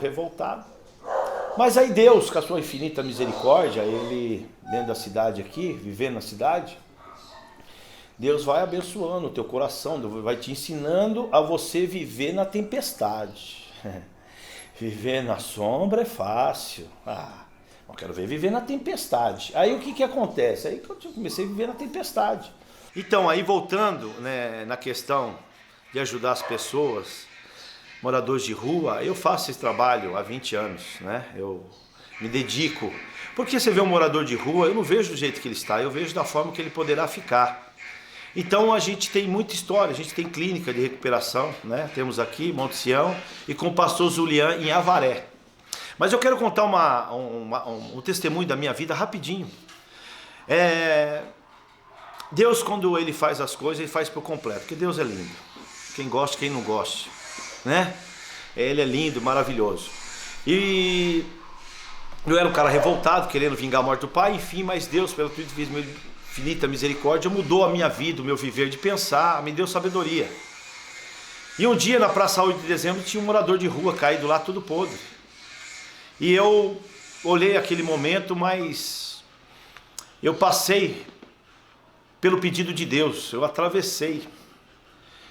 revoltado. Mas aí Deus, com a sua infinita misericórdia, ele dentro da cidade aqui, vivendo na cidade, Deus vai abençoando o teu coração, vai te ensinando a você viver na tempestade. Viver na sombra é fácil. Eu quero viver na tempestade. Aí o que acontece? Aí que eu comecei a viver na tempestade. Então, aí voltando, né, na questão de ajudar as pessoas, moradores de rua, eu faço esse trabalho há 20 anos, né? Eu me dedico. Porque você vê um morador de rua, eu não vejo do jeito que ele está, eu vejo da forma que ele poderá ficar. Então a gente tem muita história, a gente tem clínica de recuperação, né? Temos aqui Monte Sião e com o pastor Zulian em Avaré. Mas eu quero contar um testemunho da minha vida rapidinho. Deus, quando ele faz as coisas, ele faz por completo, porque Deus é lindo. Quem gosta, quem não gosta, né? Ele é lindo, maravilhoso. E eu era um cara revoltado, querendo vingar a morte do pai, enfim, mas Deus, pela tua infinita misericórdia, mudou a minha vida, o meu viver de pensar, me deu sabedoria. E um dia, na Praça 8 de Dezembro, tinha um morador de rua caído lá, tudo podre. E eu olhei aquele momento, mas eu passei pelo pedido de Deus, eu atravessei.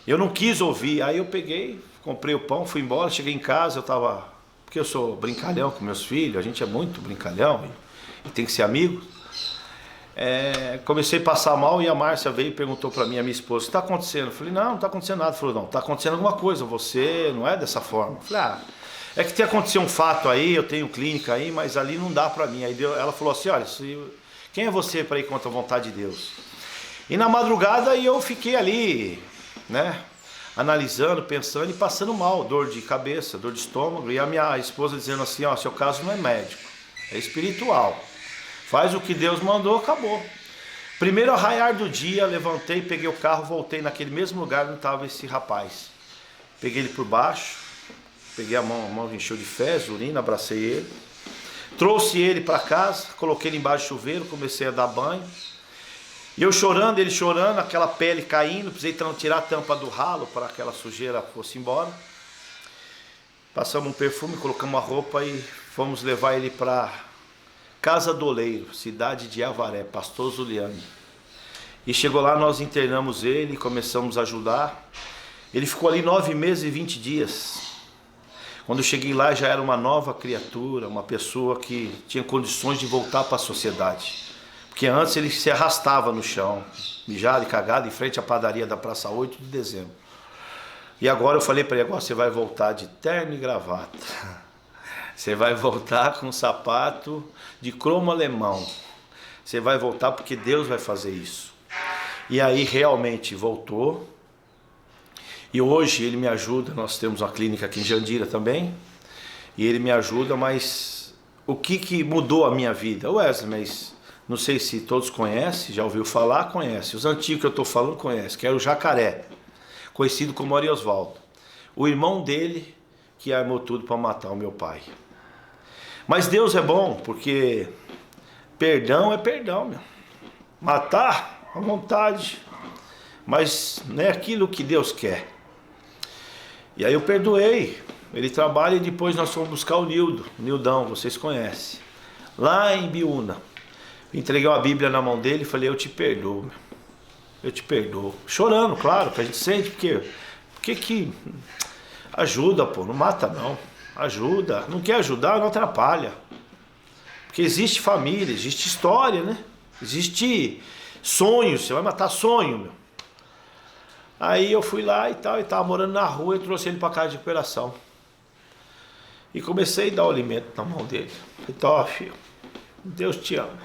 Eu não quis ouvir, aí eu peguei, comprei o pão, fui embora, cheguei em casa, porque eu sou brincalhão com meus filhos, a gente é muito brincalhão e tem que ser amigo. Comecei a passar mal e a Márcia veio e perguntou para mim, a minha esposa, o que está acontecendo? Eu falei, não está acontecendo nada. Ela falou, não, está acontecendo alguma coisa, você não é dessa forma. Eu falei, é que tem acontecido um fato aí, eu tenho clínica aí, mas ali não dá para mim. Aí ela falou assim, olha, quem é você para ir contra a vontade de Deus? E na madrugada eu fiquei ali, né, analisando, pensando e passando mal, dor de cabeça, dor de estômago, e a minha esposa dizendo assim, seu caso não é médico, é espiritual. Faz o que Deus mandou, acabou. Primeiro arraiar do dia, levantei, peguei o carro, voltei naquele mesmo lugar onde estava esse rapaz. Peguei ele por baixo, peguei a mão encheu de fezes, urina, abracei ele. Trouxe ele para casa, coloquei ele embaixo do chuveiro, comecei a dar banho. E eu chorando, ele chorando, aquela pele caindo, precisei tirar a tampa do ralo para que aquela sujeira fosse embora. Passamos um perfume, colocamos uma roupa e fomos levar ele para Casa do Oleiro, cidade de Avaré, Pastor Zuliani. E chegou lá, nós internamos ele, começamos a ajudar. Ele ficou ali 9 meses e 20 dias. Quando eu cheguei lá, já era uma nova criatura, uma pessoa que tinha condições de voltar para a sociedade. Porque antes ele se arrastava no chão, mijado e cagado, em frente à padaria da Praça 8 de Dezembro. E agora eu falei para ele, agora você vai voltar de terno e gravata. Você vai voltar com sapato de cromo alemão. Você vai voltar porque Deus vai fazer isso. E aí realmente voltou. E hoje ele me ajuda, nós temos uma clínica aqui em Jandira também. E ele me ajuda, mas o que mudou a minha vida? Wesley, mas não sei se todos conhecem, já ouviu falar, conhece. Os antigos que eu estou falando conhecem, que era o Jacaré, conhecido como Ari Osvaldo. O irmão dele que armou tudo para matar o meu pai. Mas Deus é bom, porque perdão é perdão, meu. Matar à vontade, mas não é aquilo que Deus quer. E aí eu perdoei. Ele trabalha e depois nós fomos buscar o Nildão, vocês conhecem. Lá em Biúna. Entreguei uma Bíblia na mão dele e falei, eu te perdoo, meu. Eu te perdoo. Chorando, claro, que a gente sente, porque que ajuda, pô, não mata não. Ajuda, não quer ajudar, não atrapalha. Porque existe família, existe história, né? Existe sonho, você vai matar sonho, meu. Aí eu fui lá e tal, ele estava morando na rua, eu trouxe ele para casa de recuperação. E comecei a dar o alimento na mão dele. Falei, ó, filho, Deus te ama.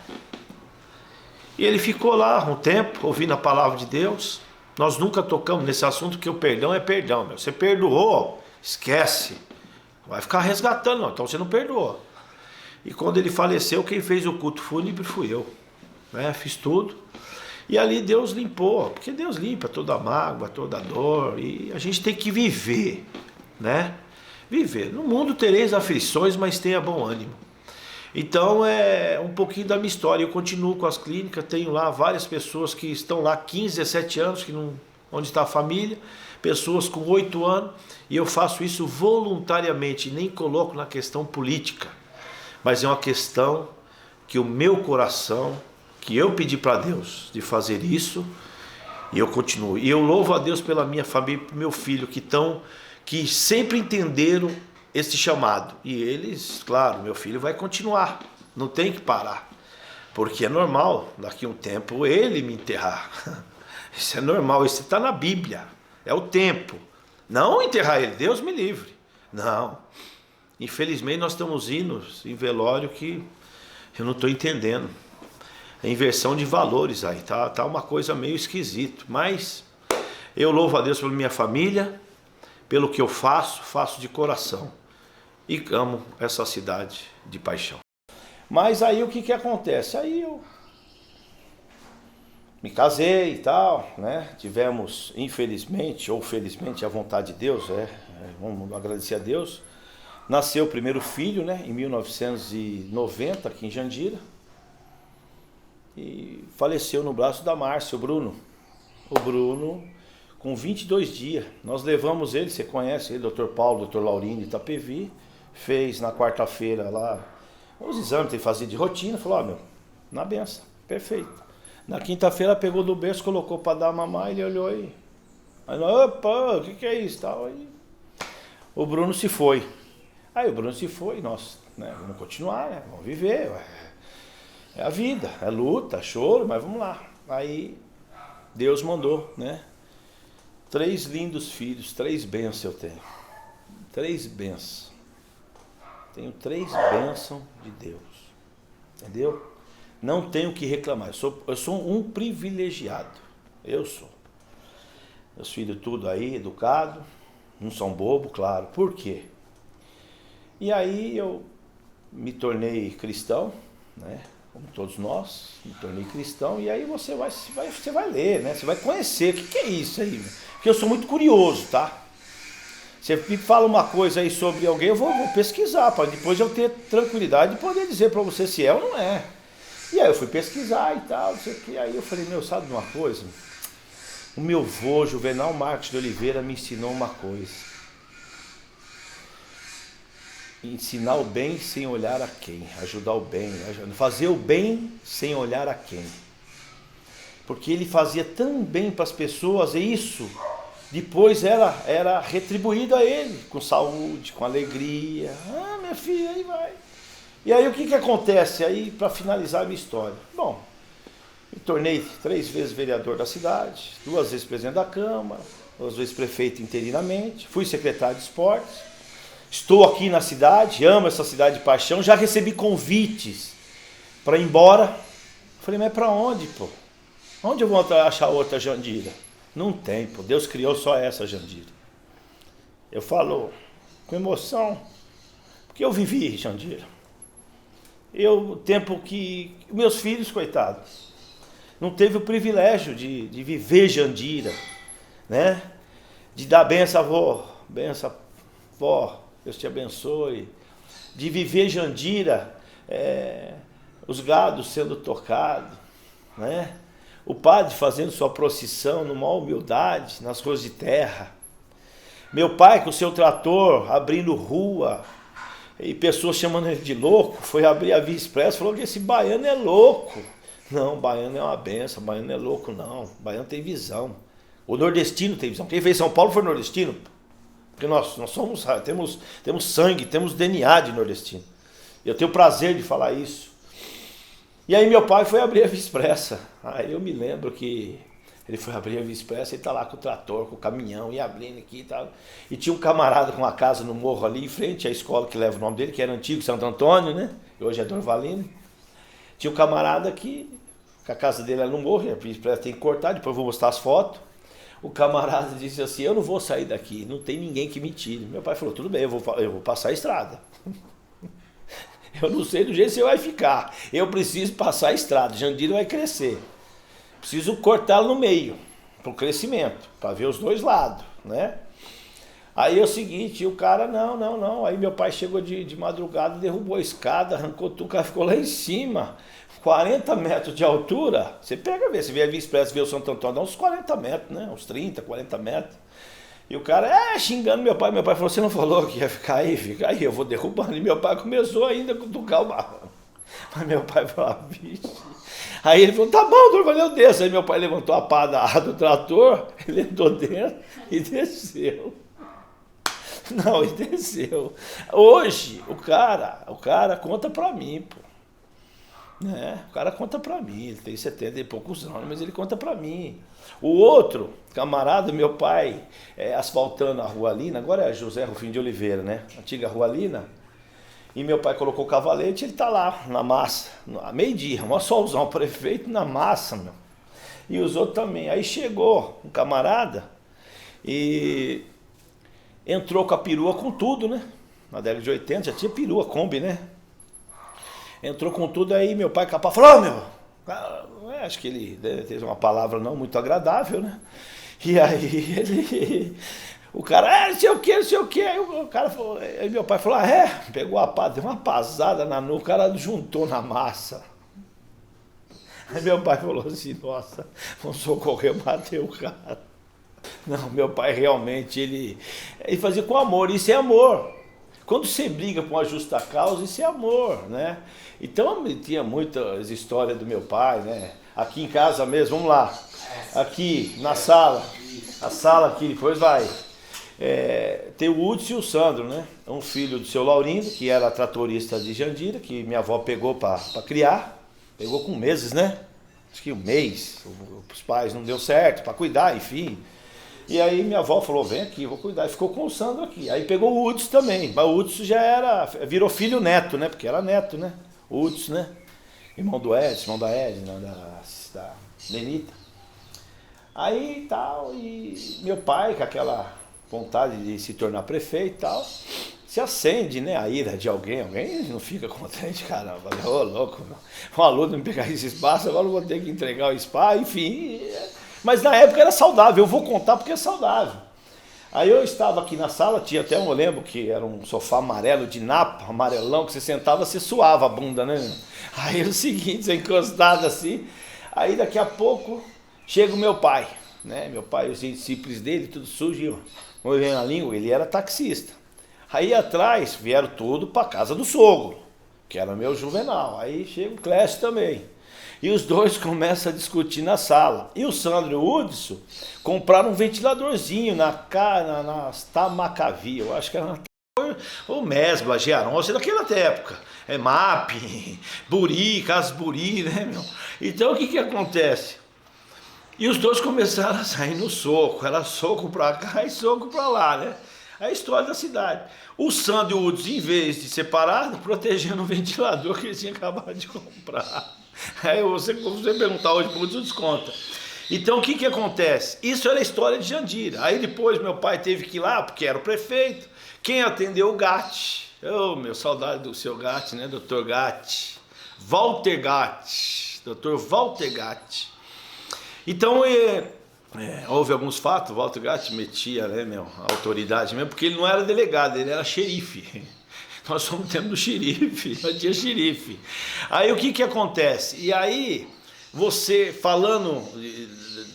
E ele ficou lá um tempo, ouvindo a palavra de Deus. Nós nunca tocamos nesse assunto, que o perdão é perdão, meu. Você perdoou, esquece. Vai ficar resgatando, não. Então você não perdoou. E quando ele faleceu, quem fez o culto fúnebre fui eu. Né? Fiz tudo. E ali Deus limpou, porque Deus limpa toda a mágoa, toda a dor. E a gente tem que viver, né? Viver. No mundo tereis aflições, mas tenha bom ânimo. Então é um pouquinho da minha história. Eu continuo com as clínicas, tenho lá várias pessoas que estão lá 15, 17 anos, que não, onde está a família, pessoas com 8 anos, e eu faço isso voluntariamente, nem coloco na questão política, mas é uma questão que o meu coração, que eu pedi para Deus de fazer isso, e eu continuo. E eu louvo a Deus pela minha família, pelo meu filho, que sempre entenderam esse chamado. E eles, claro, meu filho vai continuar, não tem que parar, porque é normal, daqui a um tempo, ele me enterrar. Isso é normal, isso está na Bíblia, é o tempo. Não enterrar ele, Deus me livre. Não. Infelizmente nós estamos indo em velório que eu não estou entendendo. É inversão de valores aí, tá uma coisa meio esquisita. Mas eu louvo a Deus pela minha família, pelo que eu faço de coração. E amo essa cidade de paixão. Mas aí o que acontece? Aí eu me casei e tal, né? Tivemos, infelizmente ou felizmente, a vontade de Deus, vamos agradecer a Deus. Nasceu o primeiro filho, né? Em 1990, aqui em Jandira. E faleceu no braço da Márcia, o Bruno. O Bruno, com 22 dias. Nós levamos ele, você conhece ele, Dr. Paulo, Dr. Laurino de Itapevi. Fez na quarta-feira lá os exames que fazia de rotina. Falou, meu, na benção, perfeito. Na quinta-feira pegou do berço, colocou para dar mamar, ele olhou aí. Aí nós, opa, o que é isso? Tal. Aí o Bruno se foi. Aí o Bruno se foi, nós, né, vamos continuar, né, vamos viver. É a vida, é luta, choro, mas vamos lá. Aí Deus mandou, né? 3 lindos filhos, 3 bênçãos eu tenho. 3 bênçãos. Tenho 3 bênçãos de Deus. Entendeu? Não tenho o que reclamar. Eu sou um privilegiado. Eu sou. Meus filhos tudo aí, educados. Não são bobo, claro. Por quê? E aí eu me tornei cristão, né? Como todos nós, me tornei cristão. E aí você vai ler, né? Você vai conhecer. O que é isso aí? Porque eu sou muito curioso, tá? Você me fala uma coisa aí sobre alguém, eu vou pesquisar, para depois eu ter tranquilidade de poder dizer para você se é ou não é. E aí eu fui pesquisar e tal, não sei o que. Aí eu falei, meu, sabe de uma coisa? O meu avô, Juvenal Marques de Oliveira, me ensinou uma coisa. Ensinar o bem sem olhar a quem, ajudar o bem, fazer o bem sem olhar a quem. Porque ele fazia tão bem para as pessoas, e isso depois era retribuído a ele, com saúde, com alegria. Ah, minha filha, aí vai. E aí o que acontece? Aí, para finalizar a minha história. Bom, me tornei 3 vezes vereador da cidade, 2 vezes presidente da Câmara, 2 vezes prefeito interinamente, fui secretário de esportes. Estou aqui na cidade, amo essa cidade de paixão, já recebi convites para ir embora. Falei, mas para onde, pô? Onde eu vou achar outra Jandira? Não tem, pô. Deus criou só essa Jandira. Eu falo com emoção, porque eu vivi Jandira. O tempo que meus filhos, coitados, não teve o privilégio de viver Jandira, né? De dar benção, avô, benção, vó, Deus te abençoe. De viver Jandira, os gados sendo tocados, né? O padre fazendo sua procissão numa humildade, nas ruas de terra. Meu pai com o seu trator abrindo rua, e pessoas chamando ele de louco, foi abrir a Via Expressa, falou que esse baiano é louco. Não, baiano é uma benção, baiano não é louco não, baiano tem visão. O nordestino tem visão. Quem fez São Paulo foi nordestino. Porque nós somos, temos sangue, temos DNA de nordestino. Eu tenho prazer de falar isso. E aí meu pai foi abrir a Via Expressa. Aí eu me lembro que ele foi abrir a Via Expressa e tá lá com o trator, com o caminhão, e abrindo aqui e tal. E tinha um camarada com uma casa no morro ali, em frente à escola que leva o nome dele, que era antigo Santo Antônio, né? Hoje é Dorvalino. Tinha um camarada que a casa dele era no morro, a Via Expressa tem que cortar, depois eu vou mostrar as fotos. O camarada disse assim, eu não vou sair daqui, não tem ninguém que me tire. Meu pai falou, tudo bem, eu vou passar a estrada. Eu não sei do jeito que você vai ficar. Eu preciso passar a estrada, Jandira vai crescer. Preciso cortá-lo no meio, para o crescimento, para ver os dois lados, né? Aí é o seguinte, o cara, não. Aí meu pai chegou de madrugada, derrubou a escada, arrancou tudo, o cara ficou lá em cima. 40 metros de altura, você pega, vê, você vê a Via Expressa, vê o Santo Antônio, dá uns 40 metros, né? Uns 30, 40 metros. E o cara, xingando meu pai falou, você não falou que ia ficar aí? Fica aí, eu vou derrubando. E meu pai começou ainda a cutucar o barro. Mas meu pai falou, vixe. Aí ele falou, tá bom, Dorvalho, eu desço. Aí meu pai levantou a pá do trator, ele entrou dentro e desceu. Não, e desceu. Hoje, o cara conta pra mim, pô. O cara conta pra mim, ele tem 70 e poucos anos, mas ele conta pra mim. O outro camarada, meu pai, asfaltando a Rua Lina, agora é José Rufino de Oliveira, né? Antiga Rua Lina. E meu pai colocou o cavalete, ele tá lá, na massa, meio-dia, maior solzão, prefeito na massa, meu. E os outros também. Aí chegou um camarada e entrou com a perua com tudo, né? Na década de 80 já tinha perua, Kombi, né? Entrou com tudo, aí meu pai capaz falou, meu, acho que ele teve uma palavra não muito agradável, né? E aí o cara, não sei o que, aí o cara falou, aí meu pai falou, pegou a pá, deu uma pasada na nuca, o cara juntou na massa. Aí meu pai falou assim, nossa, vamos socorrer, bateu o cara. Não, meu pai realmente, ele fazia com amor, isso é amor. Quando você briga por uma justa causa, isso é amor, né? Então, tinha muitas histórias do meu pai, né? Aqui em casa mesmo, vamos lá. Aqui, na sala. A sala aqui, depois vai. Tem o Hudson e o Sandro, né? Um filho do seu Laurindo, que era tratorista de Jandira, que minha avó pegou para criar. Pegou com meses, né? Acho que um mês. Os pais não deu certo, para cuidar, enfim. E aí minha avó falou, vem aqui, vou cuidar. E ficou com o Sandro aqui. Aí pegou o Hudson também. Mas o Hudson já virou filho neto, né? Porque era neto, né? O Hudson, né? Irmão do Edson, irmão da Edna, da Lenita. Aí tal, e meu pai, com aquela vontade de se tornar prefeito e tal, se acende, né? A ira de alguém não fica contente, caramba. Ô, louco, um aluno me pegar esse espaço, agora eu vou ter que entregar o espaço, enfim. Mas na época era saudável, eu vou contar porque é saudável. Aí eu estava aqui na sala, tinha até eu lembro que era um sofá amarelo de napa, amarelão, que você sentava, você suava a bunda, né? Aí era o seguinte, você encostado assim, aí daqui a pouco chega o meu pai, né? Meu pai, os discípulos dele, tudo sujo, movendo a língua, ele era taxista. Aí atrás vieram tudo para casa do sogro, que era meu Juvenal. Aí chega o Clécio também. E os dois começam a discutir na sala. E o Sandro e o Hudson compraram um ventiladorzinho na Tamacavi, eu acho que era o Mesbla, Gearon, daquela época. É MAP, Buri, Casas Buri, né, meu? Então o que acontece? E os dois começaram a sair no soco. Era soco pra cá e soco pra lá, né? A história da cidade. O Sandro e o Hudson, em vez de separar, protegendo o ventilador que eles tinham acabado de comprar. Aí você perguntar hoje para o Hudson, desconta. Então o que acontece? Isso era a história de Jandira. Aí depois meu pai teve que ir lá, porque era o prefeito. Quem atendeu o Gatti? Oh, meu, saudade do seu Gatti, né? Dr. Gatti. Walter Gatti. Dr. Walter Gatti. Então, houve alguns fatos, o Walter Gatti metia, né, meu, a autoridade mesmo, porque ele não era delegado, ele era xerife. Nós somos tempo do xerife, não tinha xerife. Aí o que acontece? E aí, você falando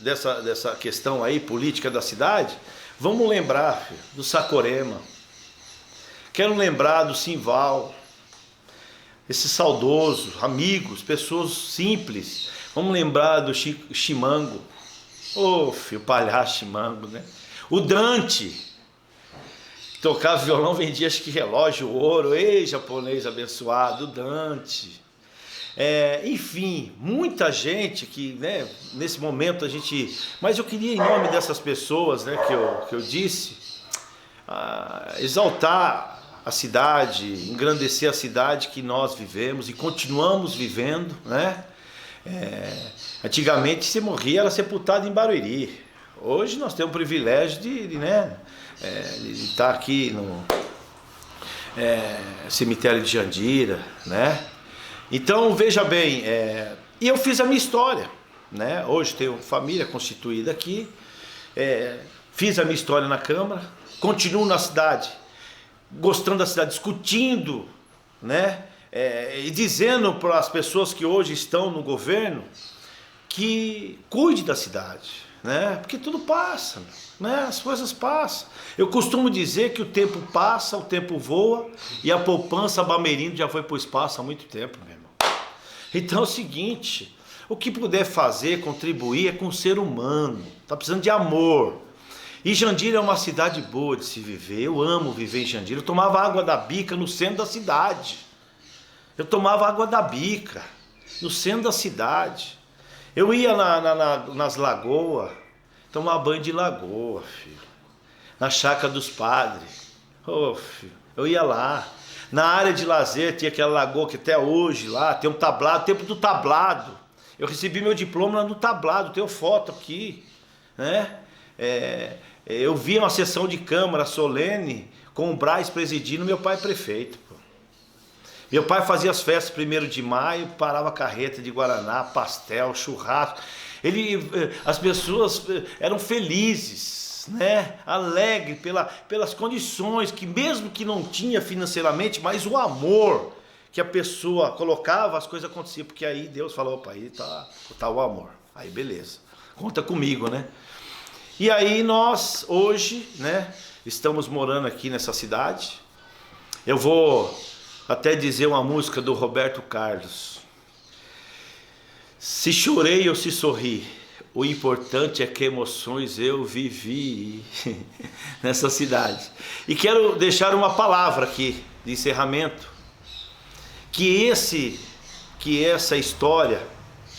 dessa questão aí, política da cidade, vamos lembrar, filho, do Sacorema. Quero lembrar do Simval, esse saudoso, amigos, pessoas simples. Vamos lembrar do Chimango. Ô, filho, palhaço Chimango, né? O Dante, tocava violão, vendia acho que relógio, ouro. Ei, japonês abençoado, o Dante. Enfim, muita gente que, né, nesse momento a gente... Mas eu queria, em nome dessas pessoas, né, que eu disse, exaltar a cidade, engrandecer a cidade que nós vivemos e continuamos vivendo, né? Antigamente se morria, era sepultado em Barueri. Hoje nós temos o privilégio de estar aqui no cemitério de Jandira, né? Então veja bem, e eu fiz a minha história, né? Hoje tenho família constituída aqui, fiz a minha história na Câmara, continuo na cidade, gostando da cidade, discutindo, né? E dizendo para as pessoas que hoje estão no governo que cuide da cidade, né? Porque tudo passa, né? As coisas passam. Eu costumo dizer que o tempo passa, o tempo voa e a poupança Bamerindo já foi para o espaço há muito tempo, meu irmão. Então é o seguinte, o que puder fazer, contribuir é com o ser humano, está precisando de amor. E Jandira é uma cidade boa de se viver, eu amo viver em Jandira. Eu tomava água da bica no centro da cidade. Eu tomava água da bica, no centro da cidade. Eu ia nas lagoas, tomar banho de lagoa, filho. Na chácara dos padres. Oh, filho, eu ia lá. Na área de lazer tinha aquela lagoa que até hoje lá tem um tablado, tempo do tablado. Eu recebi meu diploma lá no tablado, tenho foto aqui, né? Eu vi uma sessão de Câmara solene com o Braz presidindo, meu pai prefeito. Meu pai fazia as festas 1º de maio, parava carreta de guaraná, pastel, churrasco. As pessoas eram felizes, né? Alegres pelas condições que, mesmo que não tinha financeiramente, mas o amor que a pessoa colocava, as coisas aconteciam. Porque aí Deus falou, opa, aí tá o amor. Aí beleza, conta comigo, né? E aí nós, hoje, né, estamos morando aqui nessa cidade. Eu vou até dizer uma música do Roberto Carlos. Se chorei ou se sorri, o importante é que emoções eu vivi nessa cidade. E quero deixar uma palavra aqui de encerramento, que essa história,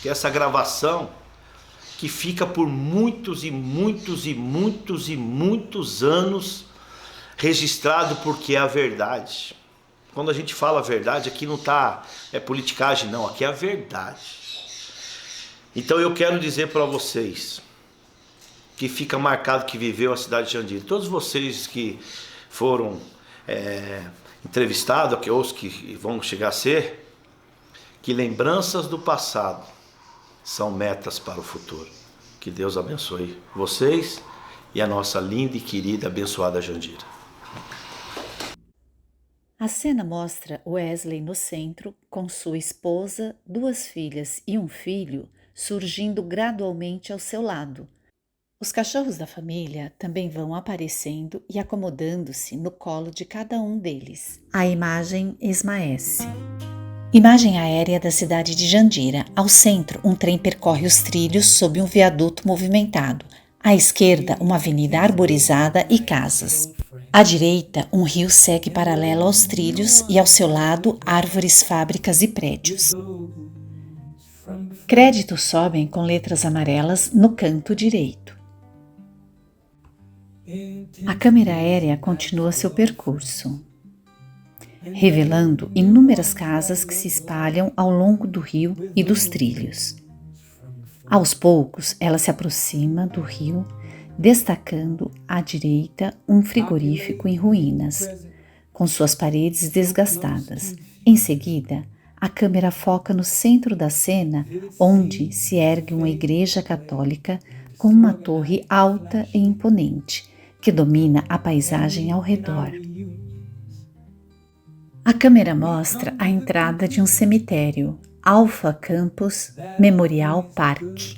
que essa gravação, que fica por muitos e muitos e muitos e muitos anos registrado, porque é a verdade. Quando a gente fala a verdade, aqui não é politicagem não, aqui é a verdade. Então eu quero dizer para vocês, que fica marcado que viveu a cidade de Jandira, todos vocês que foram entrevistados, ou os que vão chegar a ser, que lembranças do passado são metas para o futuro. Que Deus abençoe vocês e a nossa linda e querida abençoada Jandira. A cena mostra Wesley no centro, com sua esposa, 2 filhas e um filho surgindo gradualmente ao seu lado. Os cachorros da família também vão aparecendo e acomodando-se no colo de cada um deles. A imagem esmaece. Imagem aérea da cidade de Jandira. Ao centro, um trem percorre os trilhos sob um viaduto movimentado. À esquerda, uma avenida arborizada e casas. À direita, um rio segue paralelo aos trilhos e ao seu lado, árvores, fábricas e prédios. Créditos sobem com letras amarelas no canto direito. A câmera aérea continua seu percurso, revelando inúmeras casas que se espalham ao longo do rio e dos trilhos. Aos poucos, ela se aproxima do rio, destacando à direita um frigorífico em ruínas, com suas paredes desgastadas. Em seguida, a câmera foca no centro da cena, onde se ergue uma igreja católica com uma torre alta e imponente, que domina a paisagem ao redor. A câmera mostra a entrada de um cemitério, Alpha Campus Memorial Park.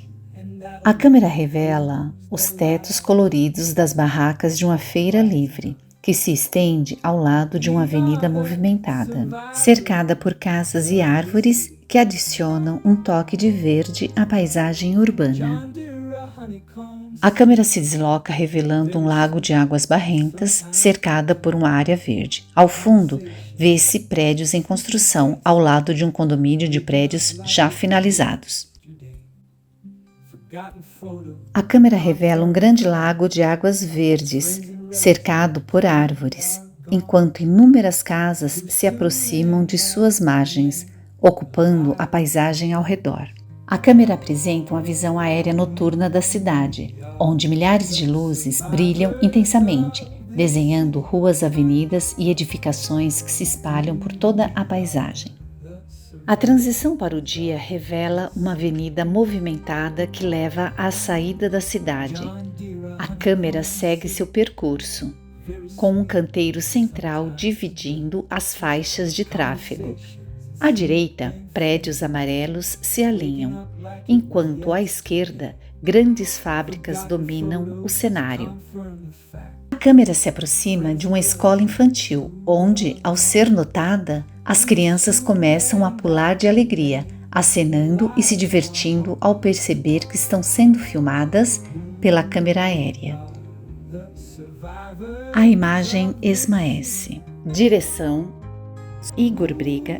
A câmera revela os tetos coloridos das barracas de uma feira livre, que se estende ao lado de uma avenida movimentada, cercada por casas e árvores que adicionam um toque de verde à paisagem urbana. A câmera se desloca revelando um lago de águas barrentas, cercada por uma área verde. Ao fundo, vê-se prédios em construção, ao lado de um condomínio de prédios já finalizados. A câmera revela um grande lago de águas verdes, cercado por árvores, enquanto inúmeras casas se aproximam de suas margens, ocupando a paisagem ao redor. A câmera apresenta uma visão aérea noturna da cidade, onde milhares de luzes brilham intensamente, desenhando ruas, avenidas e edificações que se espalham por toda a paisagem. A transição para o dia revela uma avenida movimentada que leva à saída da cidade. A câmera segue seu percurso, com um canteiro central dividindo as faixas de tráfego. À direita, prédios amarelos se alinham, enquanto à esquerda, grandes fábricas dominam o cenário. A câmera se aproxima de uma escola infantil, onde, ao ser notada, as crianças começam a pular de alegria, acenando e se divertindo ao perceber que estão sendo filmadas pela câmera aérea. A imagem esmaece. Direção: Igor Brega.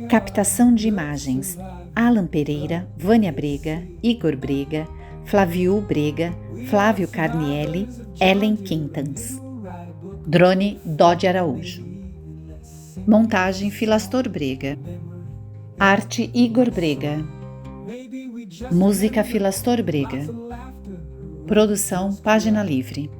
Captação de imagens: Alan Pereira, Vânia Brega, Igor Brega, Flávio Brega, Flávio Carnielli, Ellen Quintans. Drone: Dodge Araújo. Montagem: Filastor Brega. Arte: Igor Brega. Música: Filastor Brega. Produção: Página Livre.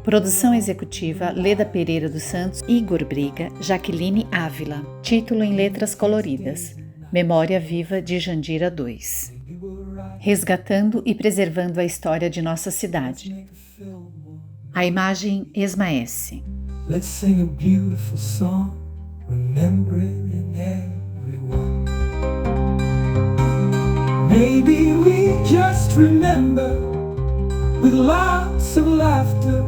Produção executiva: Leda Pereira dos Santos, Igor Brega, Jaqueline Ávila. Título em letras coloridas: Memória Viva de Jandira 2. Resgatando e preservando a história de nossa cidade. A imagem esmaece. Let's sing a beautiful song, remembering everyone. Maybe we just remember with lots of laughter.